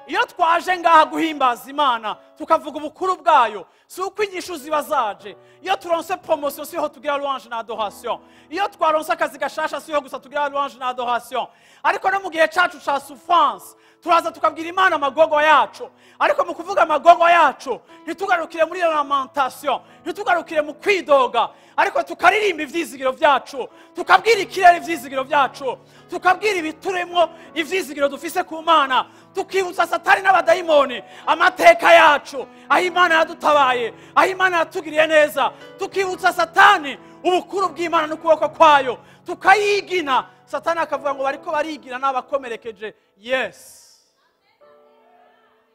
Iyo twaje ngaha guhimbaza Imana, tukavuga ubukuru bwayo si uko inyishu ziba zaje iyo turonse promotion siho tugira louange na adoration iyo twaronse akazi gashasha siho gusa tugira louange na adoration ariko no mu gihe cacu ca souffrance turaza tukabwira Imana amagogo yacu ariko mu kuvuga amagogo yacu ntitugarukire muri lamentation ntitugarukire mu kwidoga ariko tukaririmba ivyizigiro vyacu tukabwira ikirere ivyizigiro vyacu tukabwira ibituremwo ivyizigiro dufise ku Mana tukibutsa Satani n'abadayimoni amateka yacu aho Imana yadutabaye aho Imana yatugiriye neza tukibutsa Satani ubukuru bw'Imana n'ukuboko kwayo tukayigina Satani akavuga ngo bariko barigina n'abakomerekeje yes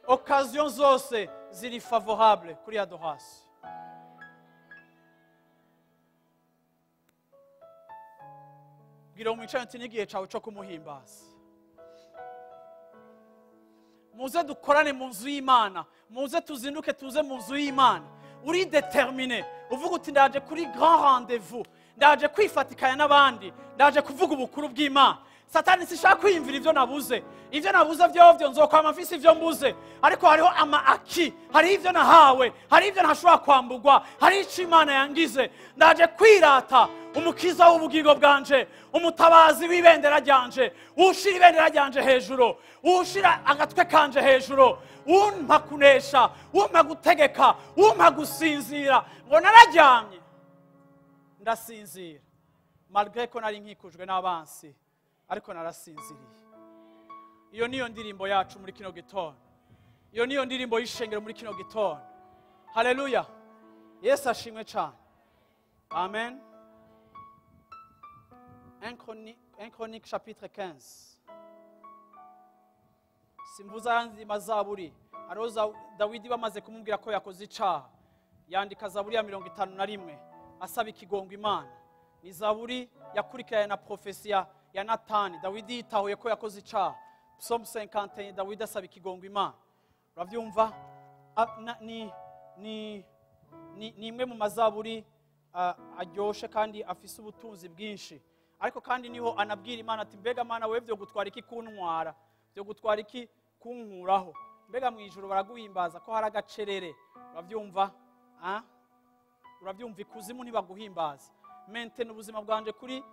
occasion zose ziri favorable kuri adoration gira umwicaye n'igihe cawe cyo kumuhimbaza muze dukorane mu nzu y'Imana muze tuzinduke tuze mu nzu y'Imana uri determiné uvuga uti ndaje kuri grand rendez-vous ndaje kwifatikanya n'abandi ndaje kuvuga ubukuru bw'Imana Satani sishaka kwiyumvira ivyo nabuze vyovyo nzokwama mfise ivyo mbuze ariko hariho ama-aki hari ivyo nahawe hari ivyo ntashobora kwambugwa hari ico Imana yangize ndaje kwirata umukiza w'ubugingo bwanje umutabazi w'ibendera ryanje ushira ibendera ryanje hejuru ushira agatwe kanje hejuru umpa kunesha umpa gutegeka umpa gusinzira ngo nararyamye ndasinzira malgré ko nari nkikujwe n'abansi ariko narasinziriye iyo niyo ndirimbo yacu muri kino gitondo iyo niyo ndirimbo y'ishengero muri kino gitondo haleluya Yesu ashimwe cyane amen 1 Chronique chapitre 15 simvuza yanzima zaburi aroza Dawidi bamaze kumubwira ko yakoze icaha yandika zaburi ya 51 asaba ikigongo Imana ni zaburi yakurikiranye na profesia ya Natani Dawidi yitahuye ko yakoze icaha Psalm 51 Dawidi asaba ikigongo Imana uravyumva ni imwe mu mazaburi aryoshe kandi afise ubutunzi bwinshi ariko kandi niho anabwira Imana ati mbega Mana wewe byo gutwara iki kuntwara byo gutwara iki kunkuraho mbega mu ijuru baraguhimbaza ko hari agacerere uravyumva uravyumva ikuzimu ntibaguhimbaza maintain ubuzima bwanje kuri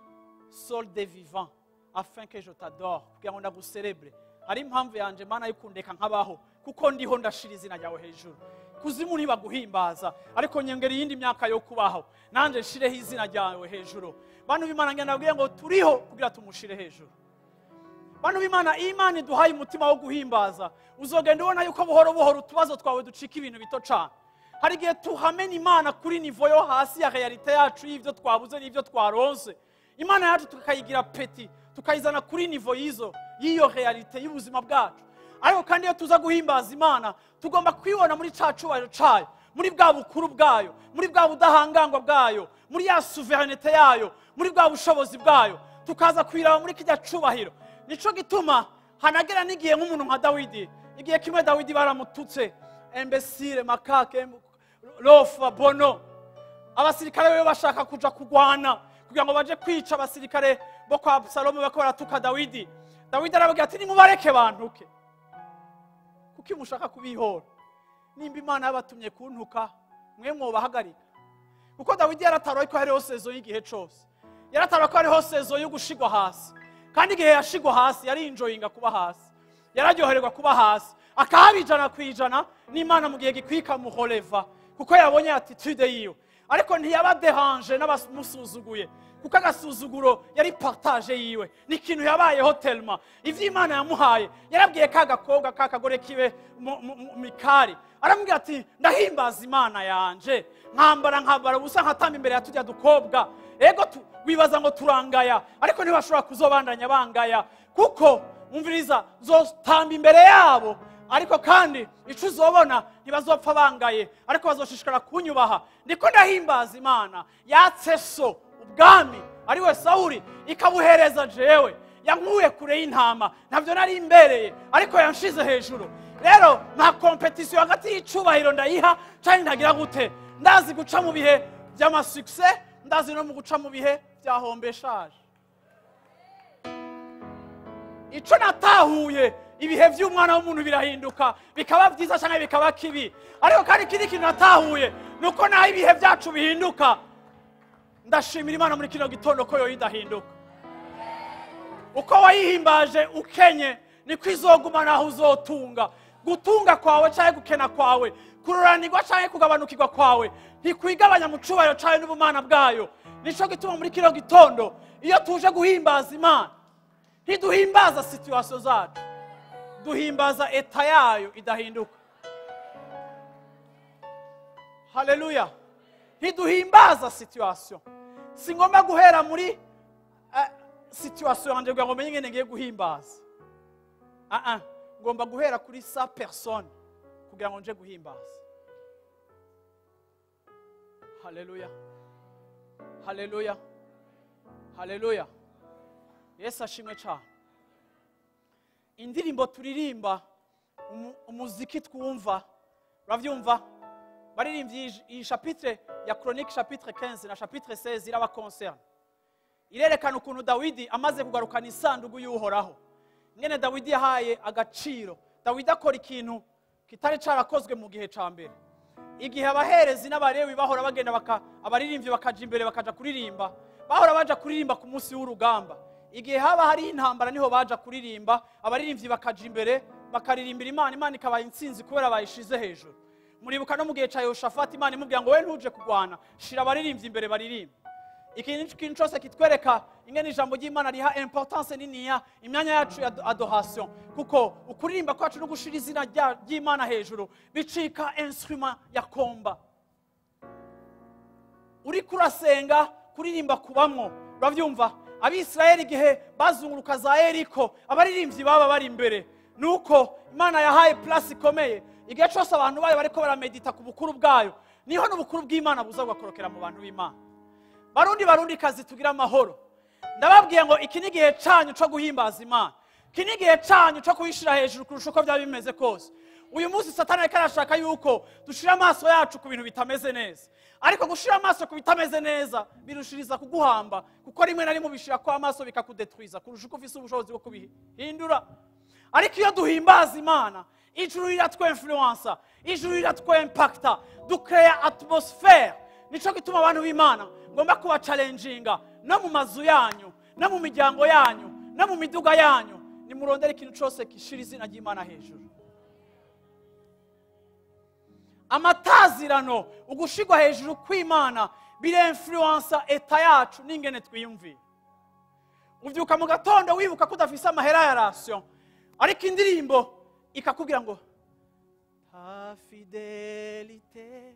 sol de vivant afin que je t'adore kugira ngo ndagucelebre ari impamvu yanje Mana yikundeka nkabaho kuko ndiho ndashira izina ryawe hejuru kuzimu ntibaguhimbaza ariko nyengera yindi myaka yo kubaho nanje nshireho izina ryawe hejuru bantu b'Imana ngenda nabwiye ngo turiho kugira tumushire hejuru bantu b'Imana Imana iduhaye umutima wo guhimbaza uzogenda ubona yuko buhoro buhoro utubazo twawe ducika ibintu bito cyane hari gihe tuhamena Imana kuri nivo yo hasi ya realite yacu y'ivyo twabuze n'ivyo twaronse Imana yacu tukayigira peti tukayizana kuri nivo yiyo realite y'ubuzima bwacu ariko kandi iyo tuza guhimbaza Imana tugomba kwibona muri cacubahiro cayo muri bwa bukuru bwayo muri bwa budahangangwa bwayo muri ya souveraineté yayo muri bwa bushobozi bwayo tukaza kwiraba muri kijya cubahiro nico gituma hanagera nigiye nk'umuntu nka Dawidi igihe kimwe Dawidi baramututse imbecile makake lofa bono abasirikare be bashaka kuja kugwana kugira ngo baje kwica abasirikare bo kwa Absalomu bako baratuka Dawidi aravuga ati nimubareke bantuke kuki mushaka kubihora nimba Imana yabatumye kuntuka mwe mwobahagarika kuko Dawidi yarataroye ko hariho sezo y'igihe cose yarataroye ko hariho sezo yo gushigwa hasi kandi igihe yashigwa hasi yari enjoyinga kuba hasi yararyohererwa kuba hasi akahabijana kwijana n'Imana mu gihe gikwika muholeva kuko yabonye attitude yiyo ariko ntiyaba dérange n'abamusuzuguye kuko agasuzuguro yari partage yiwe ni ikintu yabayeho telma ivy'Imana yamuhaye yarabwiye kagakobwa kakagore kibe Mikali aramubwira ati ndahimbaza Imana yanje nkambara ubusa nkatamba imbere ya tujya dukobwa ego wibaza ngo turangaya ariko ntibashobora kuzobandanya bangaya kuko umviriza zotamba imbere yabo ariko kandi ico uzobona ntibazopfa bangaye ariko bazoshishikara kunyubaha ndiko ndahimbaza Imana yatse so ubwami ari we Sawuli ikabuhereza jewe yankuye kure y'intama navyo nari imbereye ariko yanshize hejuru rero nta competition hagati y'icubahiro ndayiha cyane ndagira gute ndazi guca mu bihe by'amasuccess ndazi no mu guca mu bihe byahombeshaje ico natahuye ibihe by'umwana w'umuntu birahinduka bikaba byiza cyangwa bikaba kibi. Ariko kandi ikindi kintu natahuye nuko naho ibihe byacu bihinduka, ndashimira Imana muri kino gitondo ko yo idahinduka. Uko wayihimbaje ukenye niko izoguma naho uzotunga. Gutunga kwawe cyangwa gukena kwawe, kururanirwa cyangwa kugabanukirwa kwawe ntikwigabanya mu cubahiro cyawe n'ubumana bwayo. Nico gituma muri kino gitondo iyo tuje guhimbaza Imana, ntiduhimbaza situation zacu, duhimbaza eta yayo idahinduka. Haleluya. Ntiduhimbaza situation. Singomba guhera muri situation yanjye ngo menye ngene ngiye guhimbaza. Ngomba guhera kuri sa personne kugira ngo nje guhimbaza. Haleluya. Haleluya. Haleluya. Yesu ashimwe cyane. Indirimbo turirimba, umuziki twumva, uravyumva? Baririmbye iyi chapitre ya Chronique chapitre 15 na chapitre 16 iraba concerne. Irerekana ukuntu Dawidi amaze kugarukana isanduku y'Uhoraho. Ngene Dawidi yahaye agaciro. Dawidi akora ikintu kitari carakozwe mu gihe ca mbere. Igihe abaherezi n'abarewi bahora bagenda abaririmbyi bakaja imbere bakaja kuririmba, bahora baja kuririmba ku munsi w'urugamba. Igihe haba hari intambara niho baja kuririmba, abaririmbyi bakaja imbere bakaririmbira Imana, Imana ikabaha intsinzi kubera bayishize hejuru. Muribuka no mu gihe ca Yehoshafati Imana imubwira ngo we ntuje kugwana, shira abaririmbyi imbere baririmba. Ikintu cyose kitwereka ingene ijambo ry'Imana riha importance niniya imyanya yacu ya adoration, kuko ukuririmba kwacu no gushira izina ry'Imana hejuru bicika instrument ya komba. Uri kurasenga kuririmba kubamwo, uravyumva? Abisirayeli igihe bazunguruka za Yeriko, abaririmbyi baba bari imbere, nuko Imana yahaye place ikomeye. Igihe cyose abantu bayo bariko baramedita ku bukuru bwayo, niho n'ubukuru bw'Imana buza gukorokera mu bantu b'Imana. Barundi kazi tugira amahoro. Ndababwiye ngo iki ni gihe cyanyu cyo guhimbaza Imana. Iki ni gihe cyanyu cyo kuyishira hejuru kurusha uko byaba bimeze kose. Uyu munsi Satani ariko arashaka yuko dushira amaso yacu ku bintu bitameze neza. Ariko gushira amaso ku bitameze neza birushiriza kuguhamba, kuko rimwe na rimwe bishira kwa amaso bikakudetwiza kurusha uko ufise ubushobozi bwo kubihindura. Ariko iyo duhimbaza Imana, ijuru riratwe influence, ijuru riratwe impacta, ducrea atmosphere. Nico gituma abantu b'Imana ngomba kuba challenginga no mu mazu yanyu, no mu miryango yanyu, no mu miduga yanyu, nimurondera ikintu cyose gishira izina ry'Imana hejuru. Amatazirano ugushigwa hejuru kw'Imana bire influence eta yacu n'ingene twiyumviye. Uvyuka mu gatondo wibuka ko udafise amahera ya ration, ariko indirimbo ikakubwira ngo ta fidélité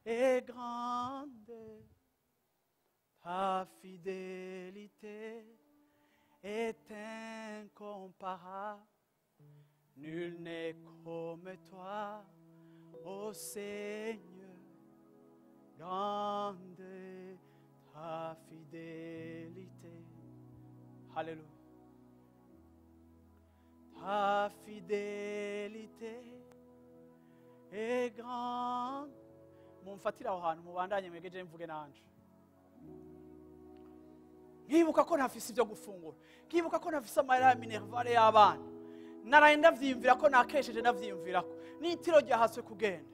est grande, ta fidélité est incomparable, nul n'est comme toi, ô Seigneur, grande ta fidélité. Alléluia. Ta fidélité est grande. Mumfatira aho hantu mubandanye mwegeje mvuge nanje. Nkibuka ko ntafise ibyo gufungura, nkibuka ko ntafise amahera ya minervale y'abana, naraye ndavyimvira ko nakesheje ndavyimvira ko n'itiro ryahaswe kugenda,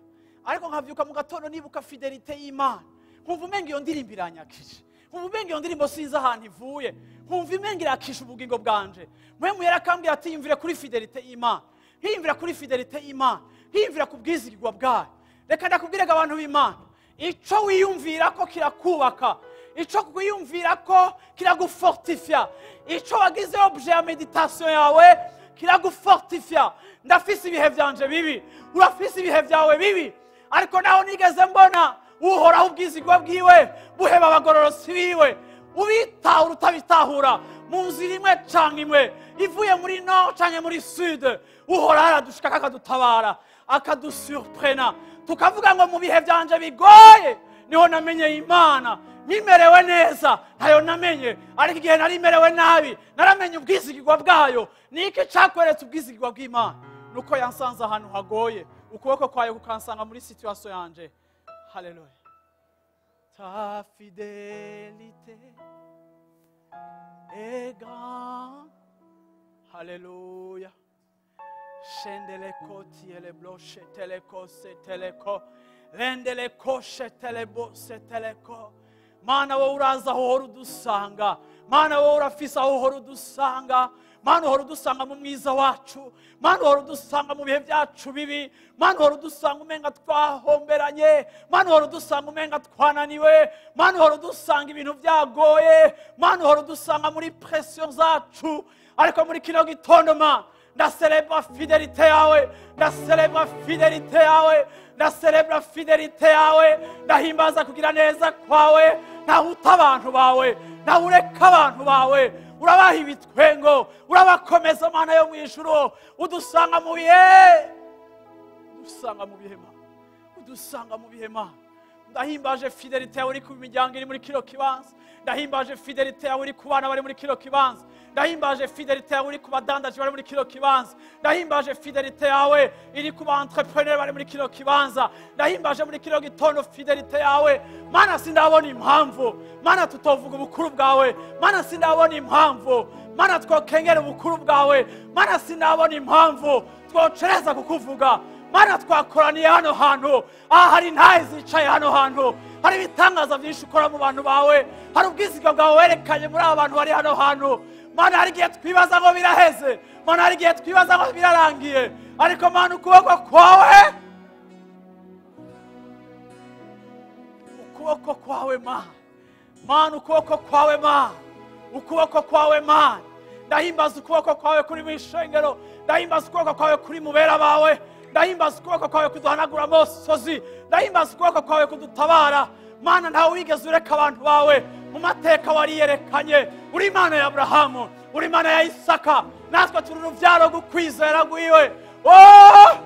ariko nkavyuka mu gatondo nibuka fidelite y'Imana, nkumva umenga iyo ndirimbo iranyakije, nkumva umenga iyo ndirimbo sinzi ahantu ivuye, nkumva umenga irakisha ubugingo bwanje. Mpwemu yarakambwira ati yimvire kuri fidelite y'Imana, himvira kuri fidelite y'Imana, himvira ku bwizigirwa bwayo. Reka ndakubwirega abantu b'Imana, ico wiyumvira ko kirakubaka, ico kwiyumvira ko kiragufortifia, ico wagize objet ya meditation yawe kiragufortifia. Ndafise ibihe byanje bibi, urafise ibihe byawe bibi, ariko naho nigeze mbona uhoraho ubwizigwa bwiwe buheba abagororosi biwe, ubitahura utabitahura, mu nzira imwe canke imwe, ivuye muri nord canke muri sud, uhoraho aradushika akadutabara, akadusurprena, tukavuga ngo mu bihe byanje bigoye niho namenye Imana, nimerewe neza ntayo namenye, ariko igihe nari merewe nabi naramenye ubwizigirwa bwayo. Niki cyakweretse ubwizigirwa bw'Imana? Nuko yansanze ahantu hagoye, ukuboko kwayo kukansanga muri situation yanje. Haleluya. Ta fidélité est grande. Haleluya. Shendele koti ele bloche teleko se teleko. Lendele koshe telebo se teleko. Mana wowe uraza aho uhora udusanga. Mana wowe urafise aho uhora udusanga. Mana uhora udusanga mu mwiza wacu. Mana uhora udusanga mu bihe byacu bibi. Mana uhora udusanga umenga twahomberanye. Mana uhora udusanga umenga twananiwe. Mana uhora udusanga ibintu byagoye. Mana uhora udusanga muri pression zacu. Ariko muri kino gitondo Mana ndacelebra fidelite yawe, ndacelebra fidelite yawe, ndacelebra fidelite yawe, ndahimbaza kugira neza kwawe, nahuta abantu bawe, nahureka abantu bawe, urabaha ibitwengo, urabakomeza Mana yo mu ijuru, udusanga mu bihe, udusanga mu bihema, udusanga mu bihema. Ndahimbaje fidelite yawe uri ku miryango iri muri kino kibanza, ndahimbaje fidelite yawe uri ku bana bari muri kino kibanza, ndahimbaje fidelite yawe iri ku badandaji bari muri kino kibanza, ndahimbaje fidelite yawe iri ku ba entrepreneur bari muri kino kibanza, ndahimbaje muri kino gitondo fidelite yawe. Mana sindabona impamvu, Mana tutovuga ubukuru bwawe, Mana sindabona impamvu, Mana twokengera ubukuru bwawe, Mana sindabona impamvu twocereza kukuvuga. Mana twakoraniye hano hantu, hari ntaye zicaye hano hantu, hari ibitangaza byinshi ukora mu bantu bawe, hari ubwizigwa bwawe werekanye muri aba bantu bari hano hantu. Mana hari igihe twibaza ngo biraheze, Mana hari igihe twibaza ngo birarangiye, ariko Mana ukuboko kwawe, ukuboko kwawe Mana, Mana ukuboko kwawe Mana, ukuboko kwawe Mana. Ndahimbaza ukuboko kwawe kuri mu ishengero, ndahimbaza ukuboko kwawe kuri mu bera bawe, ndahimbaza ukuboko kwawe kuduhanagura amosozi, ndahimbaza ukuboko kwawe kudutabara. Mana ntawe wigeze ureka abantu bawe, mu mateka wariyerekanye, uri Imana ya Abrahamu, uri Imana ya Isaka, natwe turi uruvyaro gukwizera gwiwe. Oh!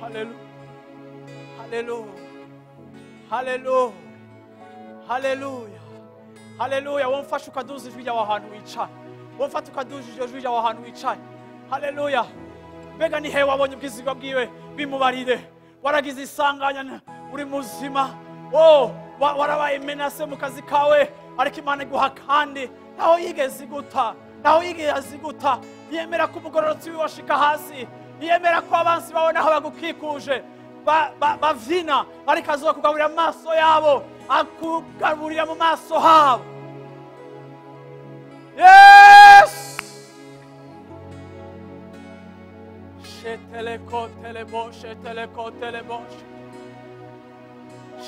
Hallelujah. Hallelujah. Hallelujah. Hallelujah. Hallelujah. Womfasha ukaduza ijwi ryawe ahantu wicaye, womfata ukaduza ijwi ryawe ahantu wicaye. Hallelujah. Mbega ni hewe wabonye ubwizigwa bwiwe, bimubarire. Waragize isanganya, uri muzima. Oh, warabaye menase mu kazi kawe, ariko Imana iguha kandi naho yigeze iguta, naho yigeze iguta. Yemera ko umugororotsi washika hasi, yemera ko abansi bawe naho bagukikuje bavina, ariko azokugaburira amaso yabo, akugaburira mu maso habo. Yes! Sheteleko telebo, sheteleko telebo,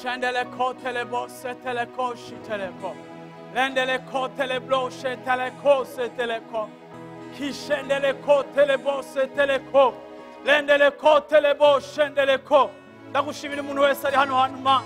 shendeleko telebo, seteleko shiteleko, lendeleko teleblo, sheteleko seteleko, kishendeleko telebo, seteleko, lendeleko telebo, shendeleko. Ndagushimira umuntu wese ari hano hantu Mana,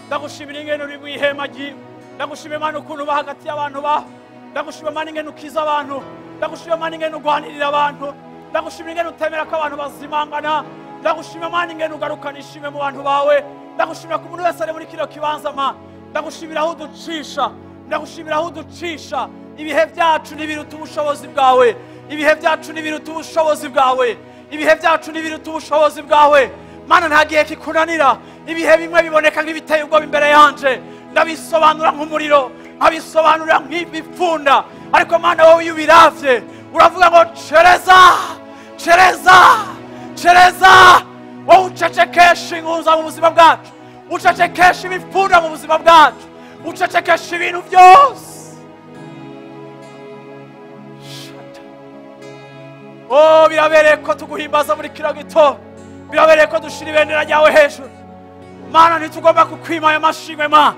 ndagushimira ingene uri mu ihema ryiwe, ndagushimira Mana ukuntu uba hagati y'abantu bawe, ndagushimira Mana ingene ukiza abantu, ndagushimira Mana ingene ugwanirira abantu, ndagushimira ingene utemera ko abantu bazimangana, ndagushimira Mana ingene ugarukana ishimwe mu bantu bawe, ndagushimira ko umuntu wese ari muri kino kibanza Mana, ndagushimira aho uducisha, ndagushimira aho uducisha. Ibihe byacu nibiruta ubushobozi bwawe, ibihe byacu nibiruta ubushobozi bwawe, ibihe byacu nibiruta ubushobozi bwawe. Mana nta gihe kikunanira, ibihe bimwe biboneka nk'ibiteye ubwoba imbere yanje, ndabisobanura nk'umuriro, abisobanurira nk'ibipfunda, ariko Mana wowe iyo ubiravye uravuga ngo cereza, cereza, cereza. Wowe ucecekesha inkunza mu buzima bwacu, ucecekesha ibipfunda mu buzima bwacu, ucecekesha ibintu byose. Oh, birabereye ko tuguhimbaza muri kino gitondo, birabereye ko dushira ibendera ryawe hejuru. Mana ntitugomba kukwima ayo mashimwe Mana,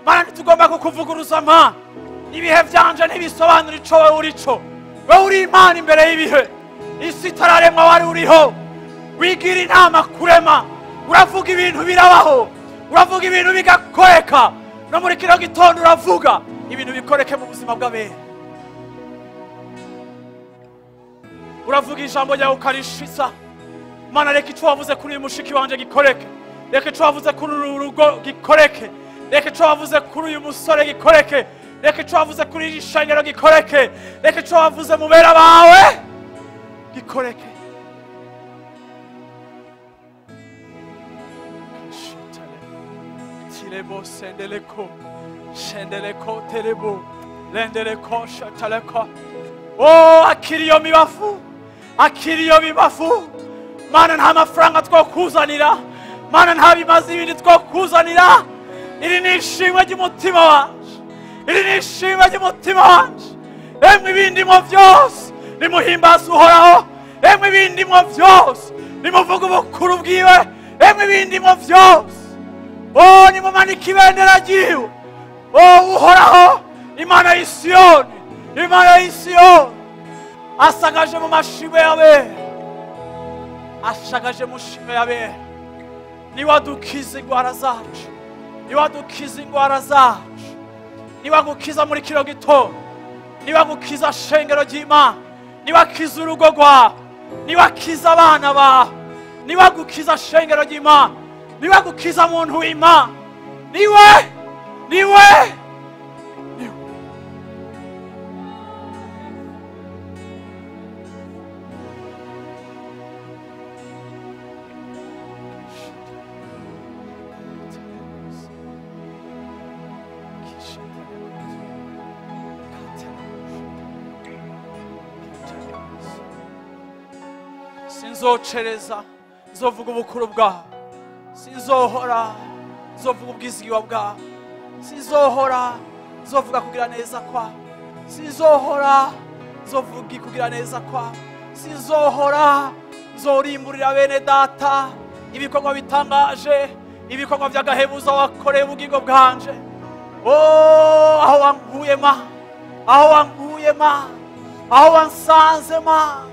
Mana ntitugomba kukuvuguruza Mana. Ibihe byanje ntibisobanura ico wowe urico, wowe uri Imana imbere y'ibihe, isi itararemwa wari uriho, wigira inama kurema, uravuga ibintu birabaho, uravuga ibintu bigakoreka. No muri kino gitondo uravuga ibintu bikoreke mu buzima bw'abera, uravuga ijambo ryawe ukarishitsa. Mana reka ico wavuze kuri uyu mushiki wanje gikoreke, reka ico wavuze kuri uru rugo gikoreke, reka ico wavuze kuri uyu musore gikoreke, reka ico wavuze kuri iri shengero gikoreke, reka ico wavuze mu bera bawe gikoreke. Tilebo sendeleko, shendeleko telebo, lendeleko shataleko, Oh, akira iyo mibafu, akira iyo mibafu. Mana nta mafaranga twokuzanira, Mana nta bimazi ibindi twokuzanira. Iri ni ishimwe ry'umutima wanje, iri ni ishimwe ry'umutima wanje. Emwe ibindimo byose nimuhimbaza uhoraho, emwe ibindimo byose nimuvuga ubukuru bwiwe, emwe ibindimo byose oh nimumanika ibendera ryiwe. Oh, uhoraho Imana y'Isiyoni, Imana y'Isiyoni asagaje mu mashimwe yawe, ashagaje mu shimwe yawe. Niwadukiza indwara zacu, niwadukiza indwara zacu, niwagukiza muri kino gitondo, niwagukiza shengero ry'Imana, niwakiza urugo rwawe, niwakiza abana bawe, niwagukiza shengero ry'Imana, niwagukiza muntu w'Imana. Niwe sinzocereza, nzovuga ubukuru bwawe. Sinzohora, nzovuga ubwizigwa bwawe. Sinzohora, nzovuga kugira neza kwawe. Sinzohora, nzovuga kugira neza kwawe. Sinzohora, nzorimburira bene data ibikorwa bitangaje, ibikorwa by'agahebuza wakoreye ubugingo bwanje. Oh, aho wankuye ma, aho wankuye ma, aho wansanze ma.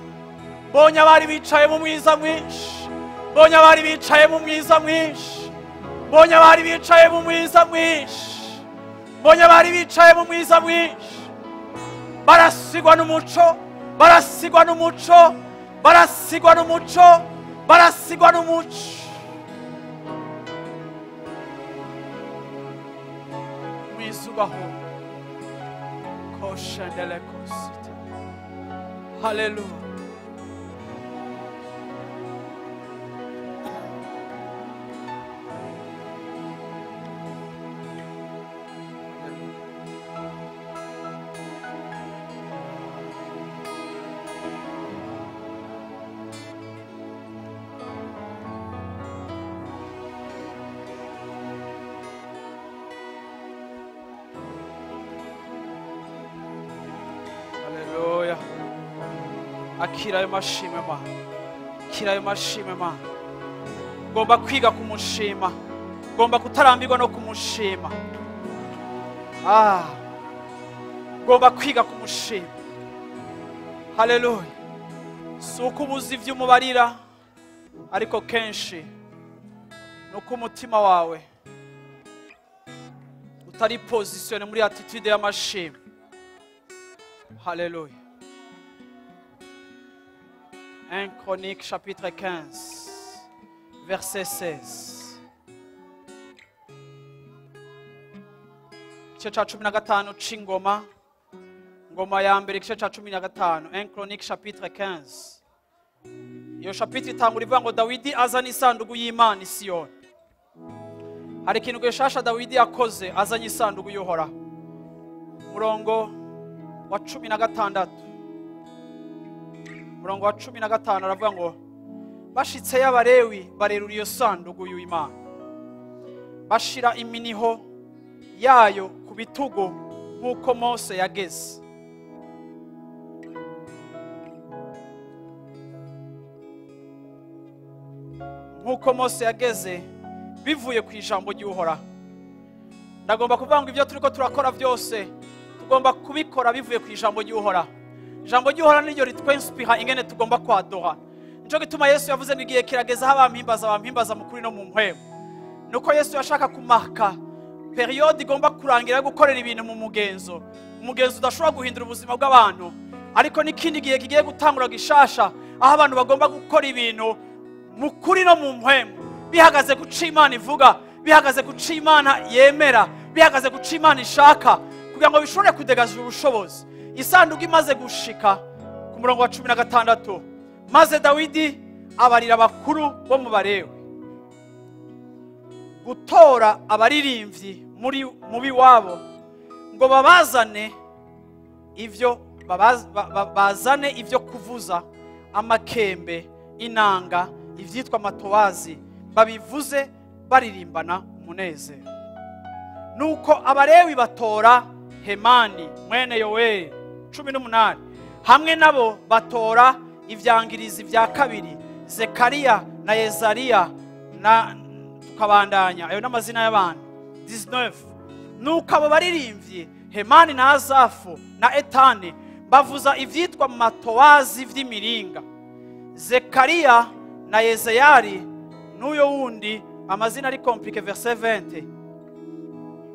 Mbonye abari bicaye mu mwiza mwinshi, mbonye abari bicaye mu mwiza mwinshi, mbonye abari bicaye mu mwiza mwinshi, mbonye abari bicaye mu mwiza mwinshi. Barasigwa n'umuco, barasigwa n'umuco, barasigwa n'umuco, barasigwa n'umuco. Mwisubaho koshendele kosita. Hallelujah. Akira ayo mashimwe Mana, akira ayo mashimwe Mana. Ngomba kwiga kumushima, ngomba kutarambirwa no kumushima. Ngomba kwiga kumushima. Haleluya. Si uko ubuzi ivy'umubarira, ariko kenshi nuko umutima wawe utari positione muri attitude y'amashimwe. Haleluya. 1 Chronique chapitre 15 verset 16. Igice ca 15 c'ingoma, ngoma ya mbere igice ca 15. 1 Chronique chapitre 15. Iyo chapitre itangura ivuga ngo Dawidi azana isanduku y'Imana i Siyoni. Hari ikintu gishasha Dawidi yakoze, azanye isanduku y'Uhoraho. Murongo wa 16. Murongo wa 15 aravuga ngo bashitse y'Abalewi barerura iyo sanduku y'Imana, bashira iminiho yayo ku bitugu nk'uko Mose yageze. Nk'uko Mose yageze bivuye ku ijambo ry'Uhoraho. Ndagomba kuvuga ngo ibyo turiko turakora byose tugomba kubikora bivuye ku ijambo ry'Uhoraho. Ijambo ry'Uhoraho niryo ritwenspira ingene tugomba kwadora. Nico gituma Yesu yavuze ngo igihe kirageza abampimbaza mu kuri no mu mpwemu. Nuko Yesu yashaka kumaka periode igomba kurangira gukorera ibintu mu mugenzo. Umugenzo udashobora guhindura ubuzima bw'abantu, ariko n'ikindi gihe kigiye gutangura gishasha aho abantu bagomba gukora ibintu mu kuri no mu mpwemu, bihagaze ku Imana ivuga, bihagaze ku Imana yemera, bihagaze ku Imana ishaka, kugira ngo bishobore kudegaza ubushobozi. Isanduku imaze gushika ku murongo wa 16, maze Dawidi abarira abakuru bo mu Balewi gutora abaririmbyi mu biwabo ngo babazane ivyo bazane ibyo kuvuza, amakembe, inanga, ibyitwa amatowazi, babivuze baririmbana umunezero. Nuko abalewi batora Hemani mwene Yoweli 18, hamwe nabo batora ivyangirizi vya kabiri, Zekariya na Yezariya, na tukabandanya ayo n'amazina y'abantu 19. Nuko abo baririmbyi Hemani na Azafu na Etani bavuza ivyitwa matowazi vy'imiringa. Zekariya na Yezeyari n'uyo wundi amazina ari compliqué, verset 20,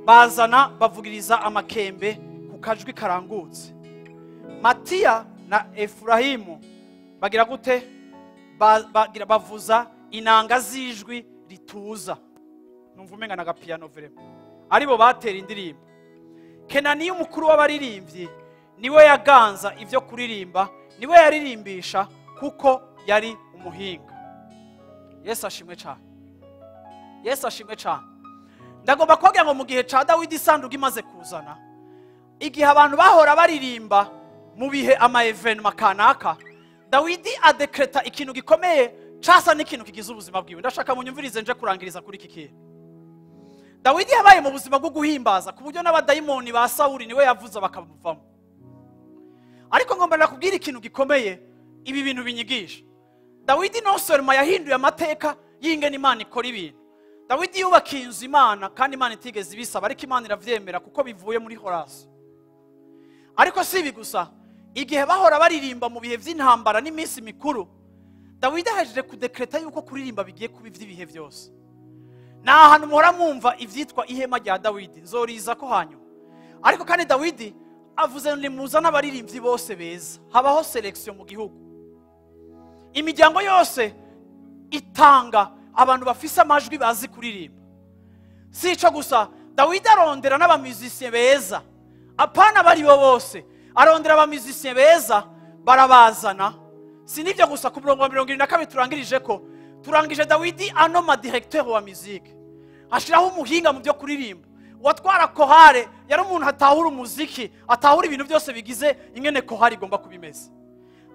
bazana bavugiriza amakembe ku kajwi karangutse. Matiya na Efurahimu bagira gute? Bavuza inanga z'ijwi rituza. Numva umenga na gapiano vrema. Aribo batera indirimbo. Kenani umukuru w'abaririmbyi niwe yaganza ivyo kuririmba, niwe yaririmbisha kuko yari umuhinga. Yesu ashimwe cyane. Yesu ashimwe cyane. Ndagomba kugira ngo mu gihe ca Dawidi isanduku imaze kuzana, igihe abantu bahora baririmba mu bihe ama evenement kanaka, Dawidi adekreta ikintu gikomeye casa n'ikintu kigize ubuzima bwiwe. Ndashaka munyumvirize nje kurangiriza kuri iki kintu. Dawidi yabaye mu buzima bwo guhimbaza ku buryo n'abadayimoni ba Sawuli niwe yavuza bakamuvamo. Ariko ngomba nakubwira ikintu gikomeye ibi bintu binyigisha. Dawidi no seulement yahinduye amateka y'ingene Imana ikora ibintu. Dawidi yubakiye inzu Imana kandi Imana itigeze ibisaba, ariko Imana iravyemera kuko bivuye muri Horasi. Ariko si ibi gusa, igihe bahora baririmba mu bihe vy'intambara n'iminsi mikuru, Dawidi ahejeje kudekreta yuko kuririmba bigiye kuba ivy'ibihe byose. Na ahantu muhora mwumva ivyitwa ihema rya Dawidi, nzoriza ko hanyuma. Ariko kandi Dawidi avuze ngo muzana abaririmbyi bose beza. Habaho selection mu gihugu. Imiryango yose itanga abantu bafise amajwi bazi kuririmba. Si ico gusa, Dawidi arondera n'abamuzisye beza. Apana bari bo bose, arondera abamuzisye beza barabazana. Si nivyo gusa, ku murongo wa 22 turangirije ko turangije Dawidi anoma directeur wa musique. Ashiraho umuhinga mu byo kuririmba. Watwara kohare yari umuntu atahura umuziki, atahura ibintu byose bigize ingene kohare igomba kubimeza.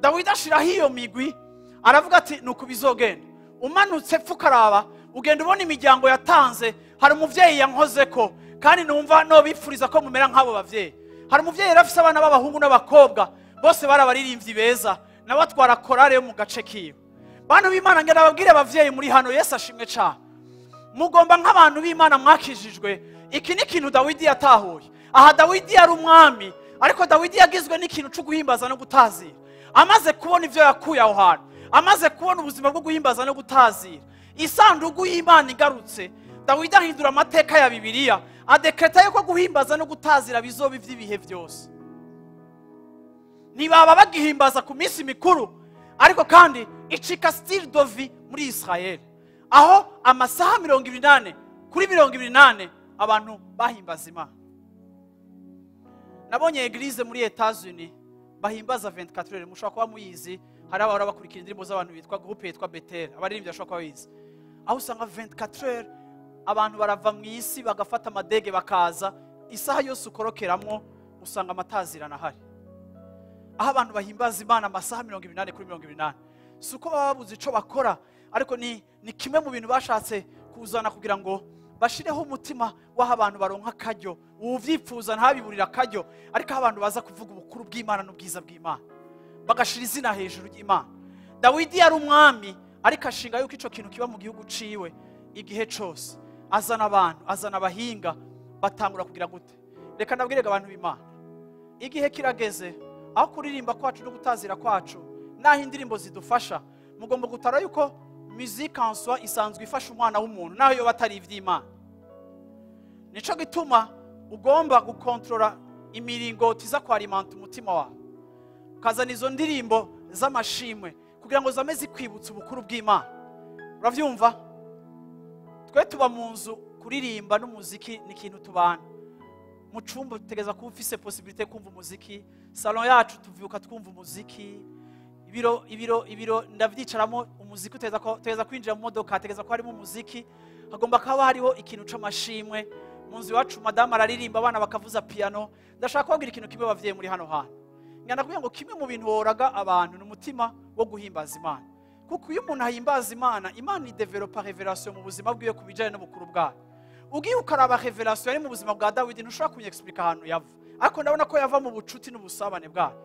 Dawidi ashiraho iyo migwi, aravuga ati nuko bizogenda. Umanutse pfukaraba ugenda ubona imiryango yatanze, hari umuvyeyi yankozeko kandi numva no bipfuriza ko mumera nk'abo bavyeyi. Hari umuvyeyi yarafise abana b'abahungu n'abakobwa, bose barabaririmbyi beza, nabatwara korale yo mu gace kiyo. Bantu b'Imana ngenda babwire abavyeyi muri hano, Yesu ashimwe cyane. Mugomba nk'abantu b'Imana mwakijijwe. Iki ni ikintu Dawidi yatahuye. Aha Dawidi yari umwami, ariko Dawidi yagizwe n'ikintu cyo guhimbaza no gutazira. Amaze kubona ivyo yakuye aho hantu, amaze kubona ubuzima bwo guhimbaza no gutazira, isanduku y'Imana igarutse, Dawidi ahindura amateka ya Bibiliya, adekreta yuko guhimbaza no gutazira bizoba ivy'ibihe byose. Ntibaba bagihimbaza ku minsi mikuru, ariko kandi icika style de vie muri Israel, aho amasaha 28 kuri 28 abantu bahimbaza Imana. Nabonye eglise muri Etats-Unis bahimbaza 24 heures. Mushobora kuba muyizi, hari abahora bakurikira indirimbo z'abantu bitwa groupe yitwa Betel, abaririmbyi bashobora kuba bizi. Aho usanga 24 heures abantu barava mu isi bagafata amadege bakaza, isaha yose ukorokeramwo usanga amatazirana hari. Aho abantu bahimbaza Imana amasaha 28 kuri 28. Suko baba babuze ico bakora, ariko ni kimwe mu bintu bashatse kuzana kugira ngo bashireho umutima w'aho abantu baronka akaryo, uvyipfuza ntabiburira akaryo, ariko abantu baza kuvuga ubukuru bw'Imana n'ubwiza bw'Imana, bagashira izina hejuru y'Imana. Dawidi yari umwami, ariko ashinga yuko ico kintu kiba mu gihugu ciwe igihe cose. Azana abantu, azana abahinga, batangura kugira gute. Reka nabwirega abantu b'Imana, igihe kirageze aho kuririmba kwacu no gutazira kwacu naho indirimbo zidufasha, mugomba gutara yuko musique en soi isanzwe ifasha umwana w'umuntu naho yo batari ivy'Imana. Nico gituma ugomba gukontrola imiringoti za kwarimanta umutima wawe, ukazana izo ndirimbo z'amashimwe kugira ngo zameze kwibutsa ubukuru bw'Imana. Uravyumva? Twe tuba mu nzu, kuririmba n'umuziki ni ikintu tubana. Mu cumba tutegeza kuba ufise possibilité kumva umuziki, salon yacu tuvyuka twumva umuziki, ibiro ndavyicaramo umuziki, uteza kwinjira mu modoka ategeza ko harimo umuziki, hagomba kuba hariho ikintu c'amashimwe. Mu nzu wacu madame araririmba, abana bakavuza piano. Ndashaka kubabwira ikintu kimwe bavyeyi muri hano hantu, nganakubwira ngo kimwe mu bintu woraga abantu n'umutima wo guhimbaza Imana, kuko iyo umuntu ahimbaza Imana, Imana idevelopa revelation mu buzima bwiwe kubijanye n'ubukuru bwayo. Ugiye ukaraba revelation ari mu buzima bwa Dawidi ntushobora kunyexplica ahantu yava, ariko ndabona ko yava mu bucuti n'ubusabane bwayo.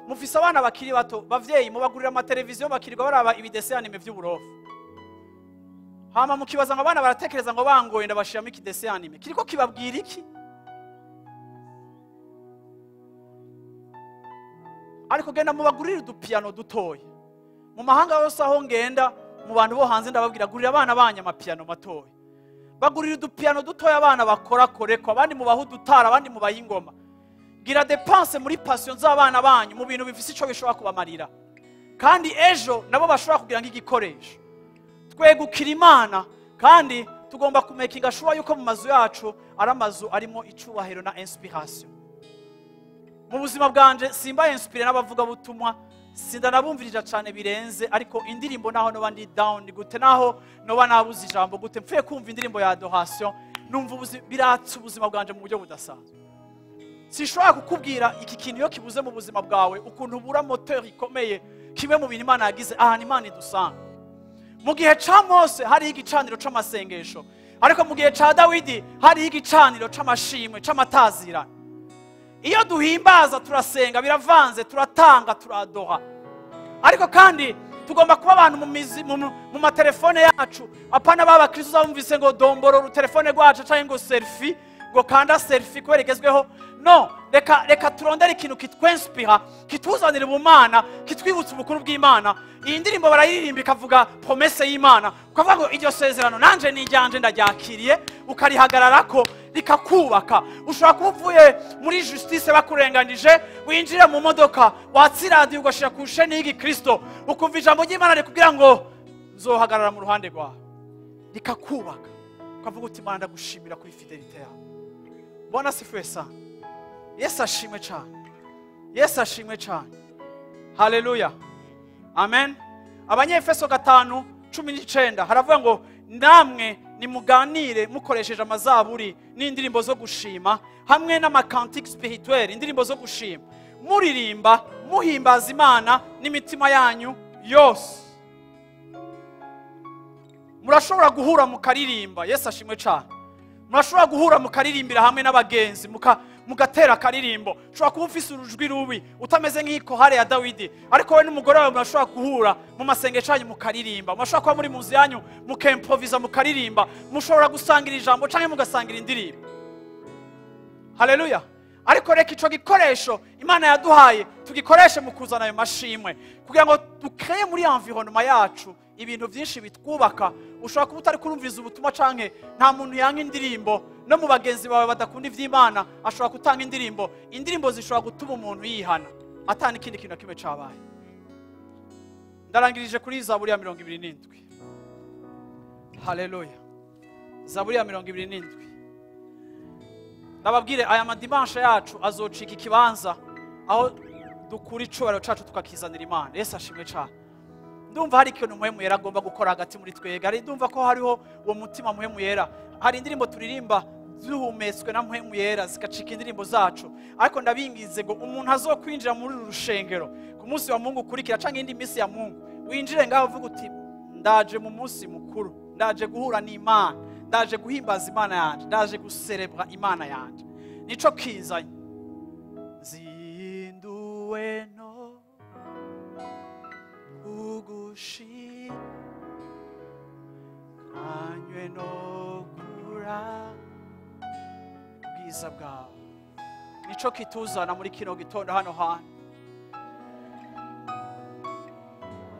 Mufise abana bakiri bato, bavyeyi mubagurira amateleviziyo bakirirwa baraba ibidese anime vy'uburofu, hama mukibaza ngo abana baratekereza ngo bangoye ndabashiramo ikidese anime, kiriko kibabwira iki? Ariko genda mubagurira udupiano dutoya. Mu mahanga yose aho ngenda, mu bantu bo hanze ndababwira gurira abana banya amapiano matoya, bagurira udupiano dutoya abana bakora koreko, abandi mubaha udutara, abandi mubaha ingoma. Gira dépense muri passion z'abana banyu mu bintu bifise ico bishobora kubamarira, kandi ejo nabo bashobora kugira ngo igikoresho. Twegukira Imana, kandi tugomba kumekinga sure yuko mu mazu yacu ari amazu arimo icubahiro na inspiration. Mu buzima bwanje simba inspire n'abavuga butumwa, sinda nabumvirija cyane birenze, ariko indirimbo naho no bandi down gute, naho no banabuze ijambo gute, mfuye kumva indirimbo ya adoration numva biratse ubuzima bwanje mu buryo budasanzwe. Sishobora kukubwira iki kintu yo kibuze mu buzima bwawe ukuntu ubura moteur ikomeye, kimwe mu bintu Imana yagize aha ni Imana idusanga. Mu gihe ca Mose hari igicaniro c'amasengesho, ariko mu gihe ca Dawidi hari igicaniro c'amashimwe c'amatazira. Iyo duhimbaza turasenga biravanze, turatanga turadoha, ariko kandi tugomba kuba abantu mu matelefone yacu, apana baba Kristo zamvise ngo domboro telefone gwacu canke ngo selfie, ngo kanda selfie kweregezweho. No, reka turondere ikintu kitwenspira, kituzanira ubumana, kitwibutsa ubukuru bw'Imana. Iyi ndirimbo barayiririmba ikavuga promesse y'Imana, ukavuga ngo iryo sezerano nanje nijyanje ndaryakiriye, ukarihagararako likakubaka. Ushobora kuba uvuye muri justice bakurenganije, winjira mu modoka watsiradiye ugashira ku sheni y'igi Kristo, ukumva ijambo ry'Imana rikubwira ngo nzohagarara mu ruhande rwawe, likakubaka. Ukavuga uti Imana ndagushimira kuri fidelite yawe. Bwana sifiwe sana. Yesu ashimwe cyane. Yesu ashimwe cyane. Haleluya. Amen. Abanyefeso 5:19 haravuga ngo namwe nimuganire mukoresheje amazaburi n'indirimbo zo gushima hamwe n'amakantique spirituel, indirimbo zo gushima, muririmba muhimbaza Imana n'imitima yanyu yose. Murashobora guhura mukaririmba. Yesu ashimwe cyane. Murashobora guhura mukaririmbira hamwe n'abagenzi mugatera karirimbo. Ushobora kuba ufise urujwi rubi utameze nk'ikohare ya Dawidi, ariko we n'umugore wawe murashobora guhura mu masengesho yanyu mukaririmba. Murashobora kuba muri muzi yanyu mukemprovisa mukaririmba. Mushobora gusangira ijambo canke mugasangira indirimbo. Haleluya. Ariko reka ico gikoresho Imana yaduhaye tugikoreshe mu kuzana ayo mashimwe, kugira ngo dukreye muri environnement yacu ibintu byinshi bitwubaka. Ushobora kuba utari kurumviza ubutumwa canke nta muntu yanga indirimbo, no mu bagenzi bawe badakunda ivy'Imana ashobora gutanga indirimbo. Indirimbo zishobora gutuma umuntu yihana atani ikindi kintu kimwe cabaye. Ndarangirije kuri Zaburi ya 27. Haleluya. Zaburi ya 27. Nababwire aya madimansha yacu azocika ikibanza aho dukura icubahiro cacu tukakizanira Imana. Yesu ashimwe cyane. Ndumva hari ikintu muhemu yera agomba gukora hagati muri twega. Ndumva ko hariho uwo mutima muhemu yera. Hari indirimbo turirimba zuhumetswe na muhemu yera zikacika indirimbo zacu, ariko ndabingize ngo umuntu azokwinjira muri rushengero ku munsi wa Mungu kurikira canke indi misi ya Mungu, winjire ngaho uvuga uti ndaje mu munsi mukuru, ndaje guhura n'Imana, ndaje guhimbaza Imana yanje, ndaje guserebra Imana yanje. Nico kizanye. Zinduwe no kugushi anywe no kura bwiza bwawe. Nico kituzana muri kino gitondo hano hantu.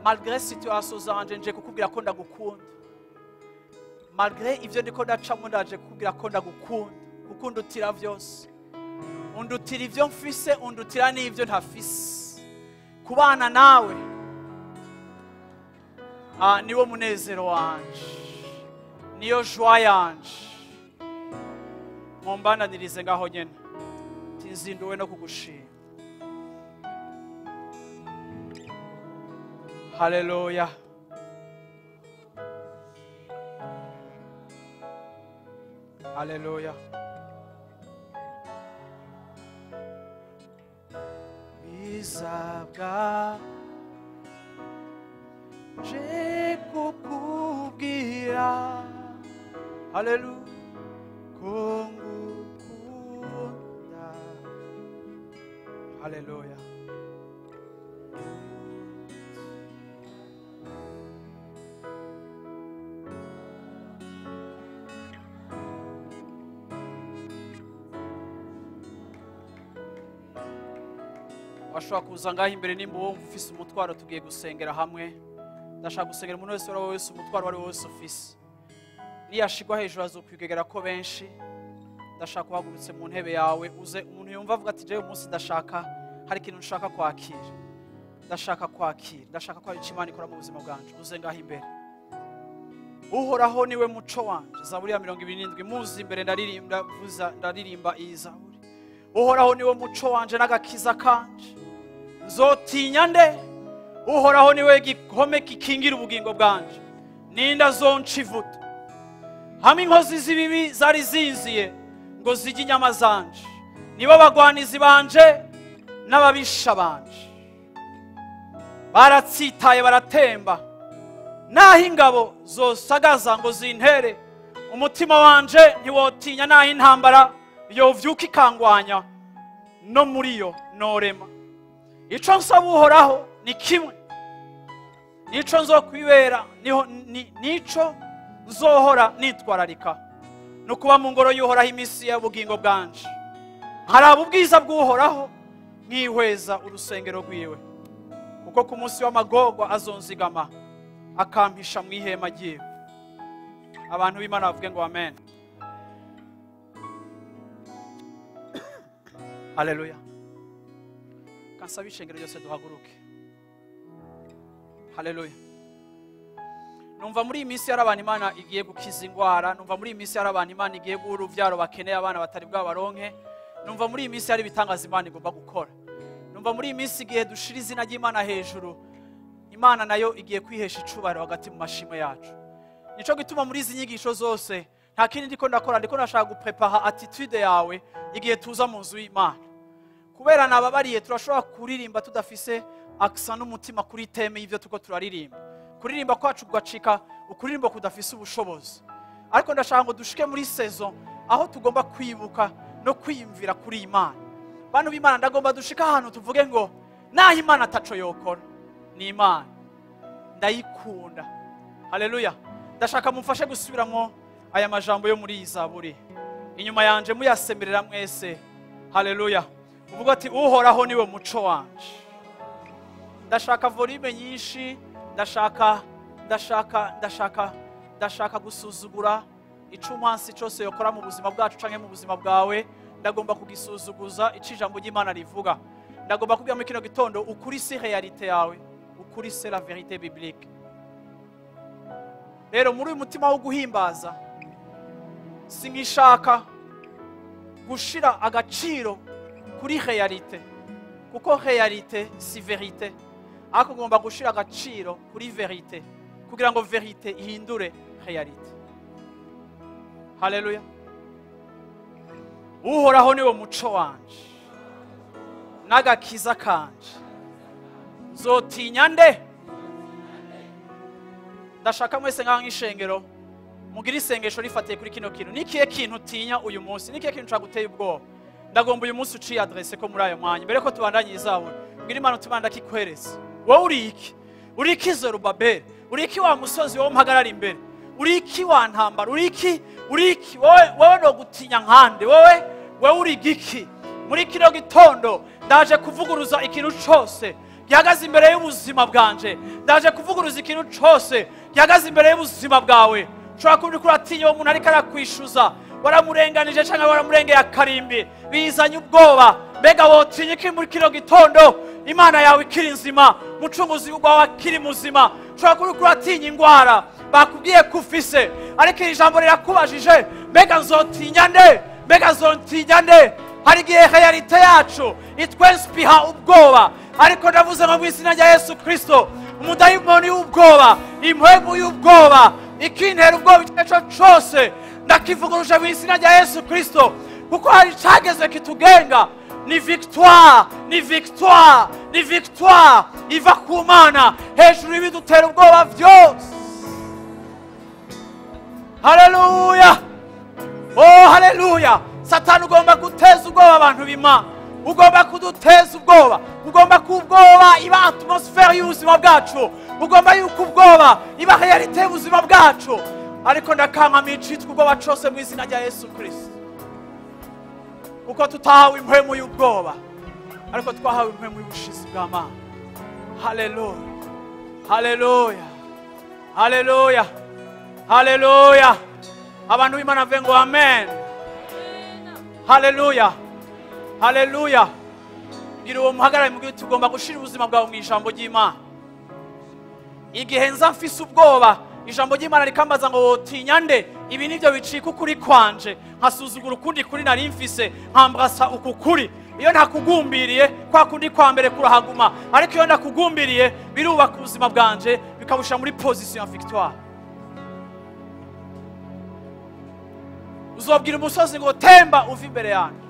Malgré situation zanje nje kukubwira ko ndagukunda. Malgré ivyo ndiko ndacamo ndaje kukubwira ko ndagukunda. Ukundutira vyose. Undutira ivyo mfise, undutira n'ivyo ntafise. Kubana nawe niwo munezero wanje, niyo joie yanje. Mumbandanirize ngaho nyene tinzinduwe no kugushima. Haleluya. Haleluya. ubwiza bwaje kukubwira haleluya ko ngukunda haleluya washobora kuza ngaho imbere nimba wumva ufise umutwaro tugiye gusengera hamwe ndashaka gusengera umuntu wese wari wese umutwaro wari wose ufise niyashigwa hejuru azokwigegera ko benshi ndashaka uhagurutse mu ntebe yawe uze umuntu yumva avuga ati jewe umunsi ndashaka hari ikintu nshaka kwakira ndashaka kwakira Imana ikora mu buzima bwanje uze ngaho imbere uhoraho niwe muco wanje Zaburi ya 27 muzi imbere ndaririmba iyi Zaburi uhoraho niwe muco wanje n'agakiza kanje nzotinya nde uhoraho niwe gihome kikingira ubugingo bwanje ninda zonca ivuta hamwe inkozi z'ibibi zari zinziye ngo zijye inyama zanje nibo bagwanizi banje n'ababisha banje baratsitaye baratemba naho ingabo zosagaza ngo zintere umutima wanje ntiwotinya naho intambara yovyuka ikangwanya no muri yo norema ico nsaba uhoraho ni kimwe nico nzokwibera nico nzohora nitwararika no kuba mu ngoro y'uhoraho iminsi y'ubugingo bwanje haraba ubwiza bw'uhoraho nkihweza urusengero rwiwe kuko ku munsi w'amagorwa azonzigama akampisha mu ihema ryiwe abantu b'Imana bavuge ngo amen haleluya kansaba ishengero ryose duhaguruke haleluya numva muri iyi minsi y'abantu Imana igiye gukiza ingwara numva muri iyi minsi y'abantu Imana igiye guha uruvyaro bakeneye abana batari bwabaronke numva muri iyi minsi hari ibitangaza Imana igomba gukora numva muri iyi minsi igihe dushira izina ry'Imana hejuru Imana nayo igiye kwihesha icubahiro hagati mu mashimo yacu nico gituma muri izi nyigisho zose nta kindi ndiko ndakora ndiko nashaka guprepara attitude yawe igihe tuza mu nzu y'Imana kubera nababariye turashobora kuririmba tudafise aksa n'umutima kuri teme y'ivyo tuko turaririmba kuririmba kwacu kugacika ukuririmba kudafise ubushobozi ariko ndashaka ngo dushike muri saison aho tugomba kwibuka no kwiyumvira kuri Imana bantu b'Imana ndagomba dushika ahantu tuvuge ngo naho Imana ataco yokora ni Imana ndayikunda haleluya ndashaka mumfashe gusubiramwo aya majambo yo muri iyi Zaburi inyuma yanje muyasemerera mwese haleluya uvuga ati uhoraho niwe muco wanje ndashaka volume nyinshi ndashaka gusuzugura icumansi cyose yokora mu buzima bwacu canke mu buzima bwawe ndagomba kugisuzuguza icijambo ry'Imana rivuga ndagomba kubwira muri kino gitondo ukuri si realite yawe ukuri c'est la vérité biblique rero muri uyu mutima wo guhimbaza singishaka gushira agaciro kuri realite kuko realite si vérité ako ngomba gushira agaciro kuri vérité kugira ngo vérité ihindure realite haleluya uhoraho niwe muco wanje n'agakiza kanje zotinya nde ndashaka mwese nk'ishengero mugira isengesho rifatiye kuri kino kintu nikiye kintu utinya uyu munsi nikiye kintu caguteye ubwoba ndagomba uyu munsi uciye adresse ko muri ayo mwanya mbere ko tubandanye izabona ngira Imana tubanda kikwereza wowe uriki Zorobabeli uriki wa musozi wo mpagarara imbere uriki wa ntambara uriki wowe no gutinya nkande wowe uri giki muri kino gitondo ndaje kuvuguruza ikintu cyose gihagaze imbere y'ubuzima bwanje ndaje kuvuguruza ikintu cyose gihagaze imbere y'ubuzima bwawe ushobora kuba uriko uratinya uwo muntu ariko arakwishuza waramurenganije cyangwa waramurengeye akarimbi bizanye ubwoba mbega wotinya iki muri kino gitondo Imana yawe ikiri nzima mucunguzi wawe akiri muzima ushobora kuba uriko uratinya ingwara bakubwiye kufise ariko iri jambo rirakubajije mbega nzotinya nde hari igihe realite yacu itwenspiha ubwoba ariko ndavuze ngo mu izina rya Yesu Kristo umudayimoni w'ubwoba impwemu y'ubwoba ikintera ubwoba icyo cyose ndakivuguruje mu izina rya Yesu Kristo kuko hari cageze kitugenga ni victoire, ni victoire, ni victoire iva ku Mana hejuru y'ibidutera ubwoba byose. Haleluya, oh haleluya. Satani ugomba guteza ubwoba abantu b'Imana, ugomba kuduteza ubwoba, ugomba kubwoba iba atmosphere y'ubuzima bwacu, ugomba yuko ubwoba iba realite y'ubuzima bwacu. Ariko ndakanga icitwa ubwoba cyose mu izina rya Yesu Kristo, kuko tutahawe impwemu y'ubwoba, ariko twahawe impwemu y'ubushizi bw'Imana. Haleluya, haleluya, haleluya, haleluya. Abantu b'Imana bavuge ngo amen. Haleluya, haleluya. Gira uwo muhagarare mu gihe tugomba gushira ubuzima bwawe mu ijambo ry'Imana. Igihe nza mfise ubwoba, ijambo ry'Imana rikambaza ngo tinya nde, ibi nivyo bicika ukuri kwanje, nkasuzugura ukundi kuri nari mfise, nkambrasa ukukuri. Iyo ntakugumbiriye kwa kundi kwa mbere kurahaguma, ariko iyo ndakugumbiriye birubaka ubuzima bwanje, bikabusha muri position ya victoire. Uzobwira umusozi ngo temba uva imbere yanjye,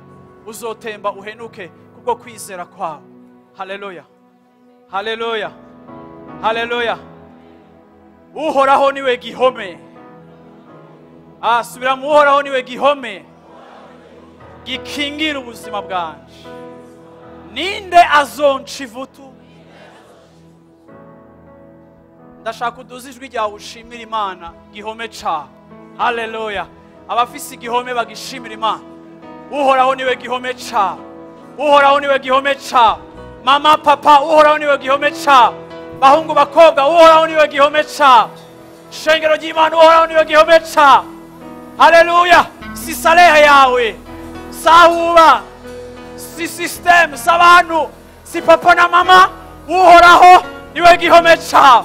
uzotemba uhenuke kubwo kwizera kwawe. Haleluya, haleluya, haleluya. Uhoraho niwe gihome. Subira mu Uhoraho niwe gihome gikingira ubuzima bwanje. Ninde azonca ivutu? Ndashaka uduze ijwi ryawe ushimira Imana gihome cawe. Haleluya. Abafise igihome bagishimira Imana. Uhoraho niwe gihome cawe, Uhoraho niwe gihome cawe. Mama papa, Uhoraho niwe gihome cawe. Bahungu bakobwa, Uhoraho niwe gihome cawe. Shengero ry'Imana, Uhoraho niwe gihome cawe. Haleluya. Si salehe yawe, sahuba, si system s'abantu, si papa na mama. Uhoraho niwe gihome cawe,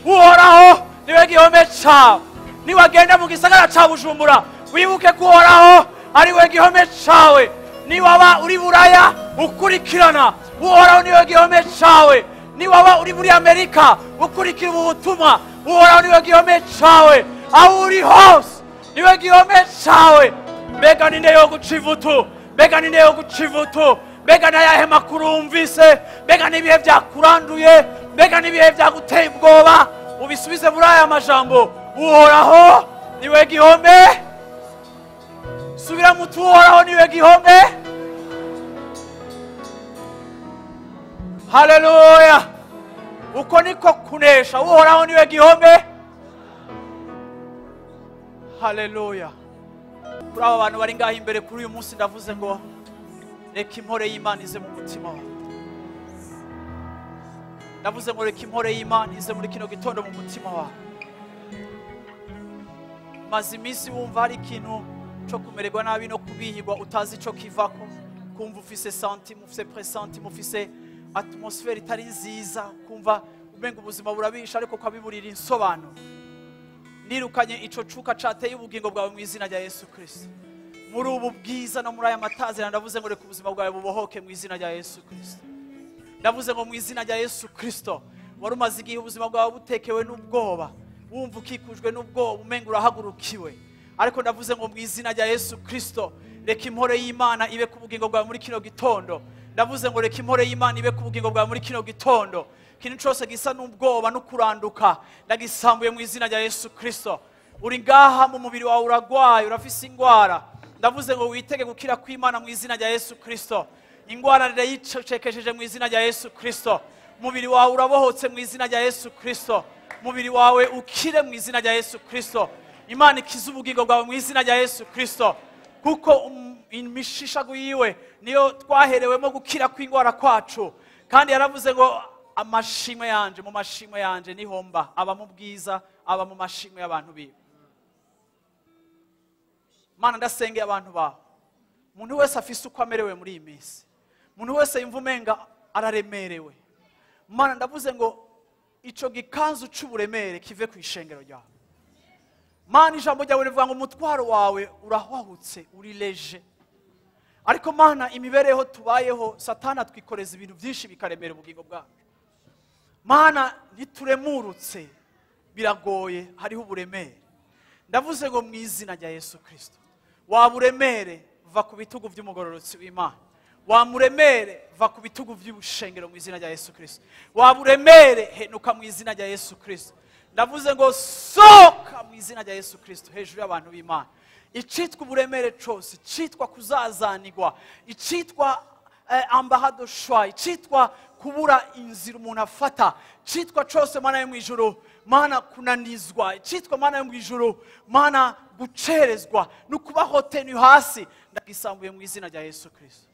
Uhoraho niwe gihome cawe. Niwagenda mu gisagara ca Bujumbura, wibuke ko Uhoraho ari we gihome cawe. Niwaba uri Buraya ukurikirana, Uhoraho niwe gihome cawe. Niwaba uri muri Amerika ukurikira ubutumwa, Uhoraho niwe gihome cawe. Aho uri hose niwe gihome cawe. Mbega ninde yo guca ivutu, mbega ninde yo guca ivutu, mbega nayahe makuru wumvise, mbega n'ibihe byakuranduye, mbega n'ibihe byaguteye ubwoba, ubisubize muri aya majambo: Uhoraho niwe gihome. Subira mu Uhoraho niwe gihome. Haleluya. Uko niko kunesha. Uhoraho niwe gihome. Haleluya. Kuri aba bantu bari ngaho imbere kuri uyu munsi ndavuze ngo reka impore y'Imana ize mu mutima wawe. Ndavuze ngo reka impore y'Imana ize muri kino gitondo mu mutima wawe. Maze iminsi wumva hari ikintu cyo kumererwa nabi no kubihirwa utazi ico kivako, kumva ufise sentiment, ufise pressentiment, ufise atmosphere itari nziza, kumva umenga ubuzima burabisha ariko kwabiburira insobano. Nirukanye ico cuka cateye ubugingo bwawe mu izina rya Yesu Kristo. Muri ubu bwiza no muri aya matazira ndavuze ngo reka ubuzima bwawe bubohoke mu izina rya Yesu Kristo. Ndavuze ngo mu izina rya Yesu Kristo, wari umaze igihe ubuzima bwawe butekewe n'ubwoba, wumva ukikujwe n'ubwoba umenga urahagurukiwe, ariko ndavuze ngo mu izina rya Yesu Kristo reka impore y'Imana ibe ku bugingo bwawe muri kino gitondo. Ndavuze ngo reka impore y'Imana ibe ku bugingo bwawe muri kino gitondo. Ikintu cyose gisa n'ubwoba no kuranduka ndagisambuye mu izina rya Yesu Kristo. Uri ngaha mu mubiri wawe uragwaye, urafise ingwara, ndavuze ngo witege gukira kw'Imana mu izina rya Yesu Kristo. Ingwara ndayicekesheje mu izina rya Yesu Kristo. Mubiri wawe urabohotse mu izina rya Yesu Kristo. Mubiri wawe ukire mu izina rya Yesu Kristo. Imana ikiza ubugingo bwawe mu izina rya Yesu Kristo, kuko imishishago yiwe niyo twaherewemo gukira kw'ingwara kwacu. Kandi yaravuze ngo amashimwe yanje, mu mashimwe yanje nihomba, aba mu bwiza, aba mu mashimwe y'abantu biwe. Mana ndasengeye abantu bawe, umuntu wese afise uko amerewe muri iyi minsi, umuntu wese yumva umenga araremerewe. Mana ndavuze ngo ico gikanzu c'uburemere kive ku ishengero ryawe. Mana ijambo ryawe rivuga ngo umutwaro wawe urahwahutse, uri leje. Ariko Mana imibereho tubayeho, Satani atwikoreza ibintu byinshi bikaremera ubugingo bwacu. Mana nituremurutse biragoye, hariho uburemere. Ndavuze ngo mu izina rya Yesu Kristo, waburemere va ku bitugu by'umugororotsi w'Imana, wamuremere va ku bitugu by'ubushengero mu izina rya Yesu Kristo. Waburemere henuka mu izina rya Yesu Kristo. Ndavuze ngo soka mu izina rya Yesu Kristo hejuru y'abantu b'Imana. Icitwa uburemere cyose, icitwa kuzazanirwa, icitwa ambahado shwa, icitwa kubura inzira umuntu afata, icitwa cyose Mana yo mu ijuru, Mana kunanizwa, icitwa Mana yo mu ijuru, Mana gucerezwa no kuba hotenu hasi, ndagisambuye mu izina rya Yesu Kristo.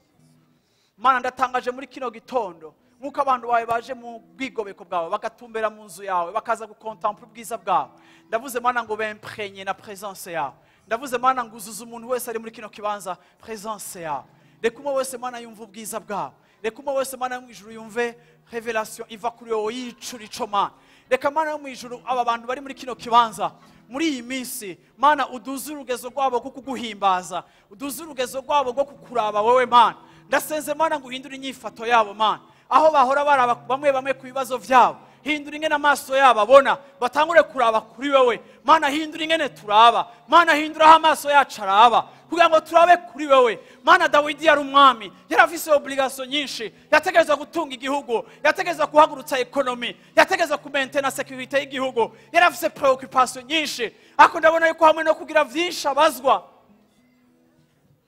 Mana ndatangaje muri kino gitondo nkuko abantu bawe baje mu bwigobeko bwawe bagatumbera mu nzu yawe bakaza gukontemple ubwiza bwawe. Ndavuze Mana ngo bemprenye na presence yawe. Ndavuze Mana ngo uzuze umuntu wese ari muri kino kibanza presence yawe. Reka umwe wese Mana yumva ubwiza bwawe. Reka umwe wese Mana yo mu ijuru yumve revelation iva kuri wowe yicura ico Mana. Reka Mana yo mu ijuru aba bantu bari muri kino kibanza muri iyi minsi Mana uduze urugezo rwabo kuko kuguhimbaza, uduze urugezo rwabo rwo kukuraba wowe Mana. Ndasenze Mana ngo uhindure inyifato yabo Mana, aho bahora baraba bamwe ku bibazo byabo, hindura ingene amaso yabo abona batangure kuraba kuri wewe Mana. Hindura ingene turaba Mana, hindura aho amaso yacu araba kugira ngo turabe kuri wewe Mana. Dawidi yari umwami, yari afise obligation nyinshi, yategereza gutunga igihugu, yategereza kuhagurutsa ekonomi, yategereza kumaintaina security y'igihugu, yari afise preoccupation nyinshi, ariko ndabona yuko hamwe no kugira vyinshi abazwa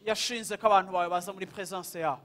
yashinze ko abantu bawe baza muri presence yawe,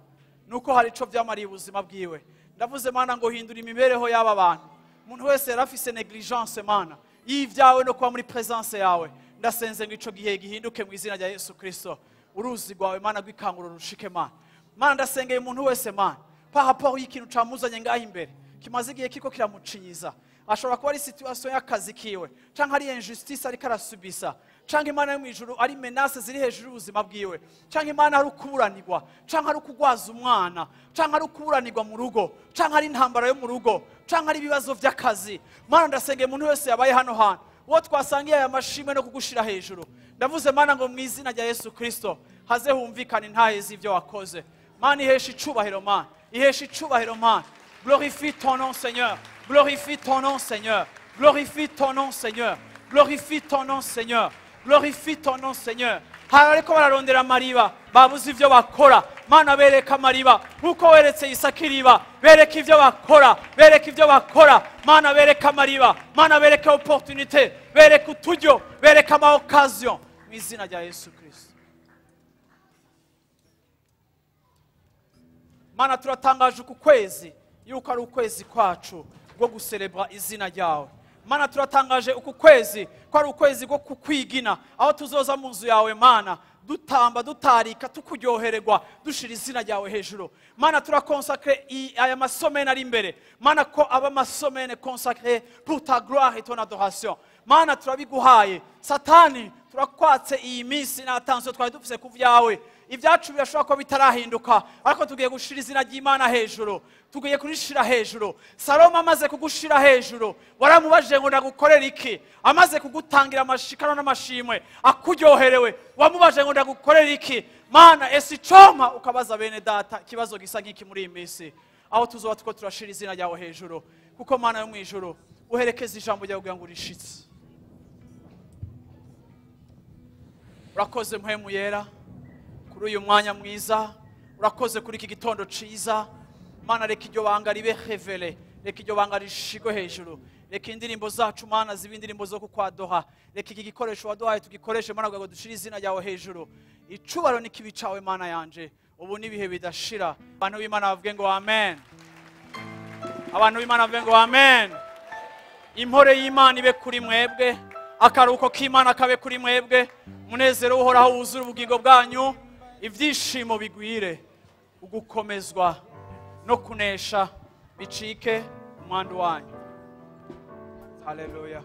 nuko hari ico vyamariye ubuzima bwiwe. Ndavuze Mana ngo hindura imibereho y'aba bantu. Umuntu wese yarafise negligence Mana y'ivyawe no kuba muri presence yawe, ndasenze ngo ico gihe gihinduke mu izina rya Yesu Kristo. Uruzi rwawe Mana gwikanguro rushike Mana. Mana ndasengeye umuntu wese Mana par rapport y'ikintu camuzanye ngaho imbere kimaze igihe kiko kiramucinyiza. Ashobora kuba ari situation y'akazi kiwe, canke ari injustice ariko arasubisa, canke Imana yo mu ijuru ari menace ziri hejuru y'ubuzima bwiwe, canke Imana ari ukuburanirwa, canke ari ukugwaza umwana, canke ari ukuburanirwa mu rugo, canke ari intambara yo mu rugo, canke ari ibibazo vy'akazi. Mana ndasengeye umuntu wese yabaye hano hantu uwo twasangiye aya mashimwe no kugushira hejuru. Ndavuze Mana ngo mu izina rya Yesu Kristo haze humvikana intahe z'ivyo wakoze Mana. Ihesha icubahiro Mana, ihesha icubahiro Mana. Glorifie ton nom Seigneur, glorifie ton nom Seigneur, glorifie ton nom Seigneur, glorifie ton nom Seigneur, glorifie ton nom Seigneur. Hariko bararondera amariba babuze ivyo bakora Mana, bereka amariba nkuko weretse Isaka iriba, bereka ivyo bakora, bereka ivyo bakora Mana, bereka amariba Mana, bereka opportunité, bereka uturyo, bereka ama occasion mu izina rya Yesu Kristo. Mana turatangaje uku kwezi yuko ari ukwezi kwacu rwo gucelebra izina ryawe Mana. Turatangaje uku kwezi ko ari ukwezi rwo kukwigina, aho tuzoza mu nzu yawe Mana dutamba dutarika tukuryohererwa dushira izina ryawe hejuru Mana. Turakonsacre aya masomene ari imbere Mana, ko aba masomene consacré pour ta gloire et ton adoration Mana. Turabiguhaye Satani, turakwatse iyi minsi na attention twari dufise ku vyawe. Ibyacu birashobora ko bitarahinduka, ariko tugiye gushira izina ry'Imana hejuru, tugiye kurishira hejuru. Salomo amaze kugushira hejuru, waramubajije ngo ndagukorera iki? Amaze kugutangira amashikano n'amashimwe akuryoherewe, wamubajije ngo ndagukorera iki? Mana, esi coma ukabaza bene data kibazo gisa nk'iki muri iyi minsi, aho tuzoba tuko turashira izina ryawe hejuru, kuko Mana yo mu ijuru uherekeza ijambo ryawe kugira ngo urishitse. Urakoze mpwemu yera kuri uyu mwanya mwiza, urakoze kuri iki gitondo ciza Mana. Reka iryo banga ribe révélé, reka iryo banga rishigwe hejuru, reka indirimbo zacu Mana zibe indirimbo zo kukwadoha, reka iki gikoresho waduhaye tugikoreshe Mana kugira ngo dushire izina ryawe hejuru. Icubaro n'ikibi cawe Mana yanje ubu n'ibihe bidashira. Abantu b'Imana bavuge ngo amen, abantu b'Imana bavuge ngo amen. Impore y'Imana ibe kuri mwebwe, akaruko k'Imana kabe kuri mwebwe, munezero uhoraho wuzura ubugingo bwanyu, ivyishimo bigwire, ugukomezwa no kunesha bicike umwandu wanyu. Haleluya.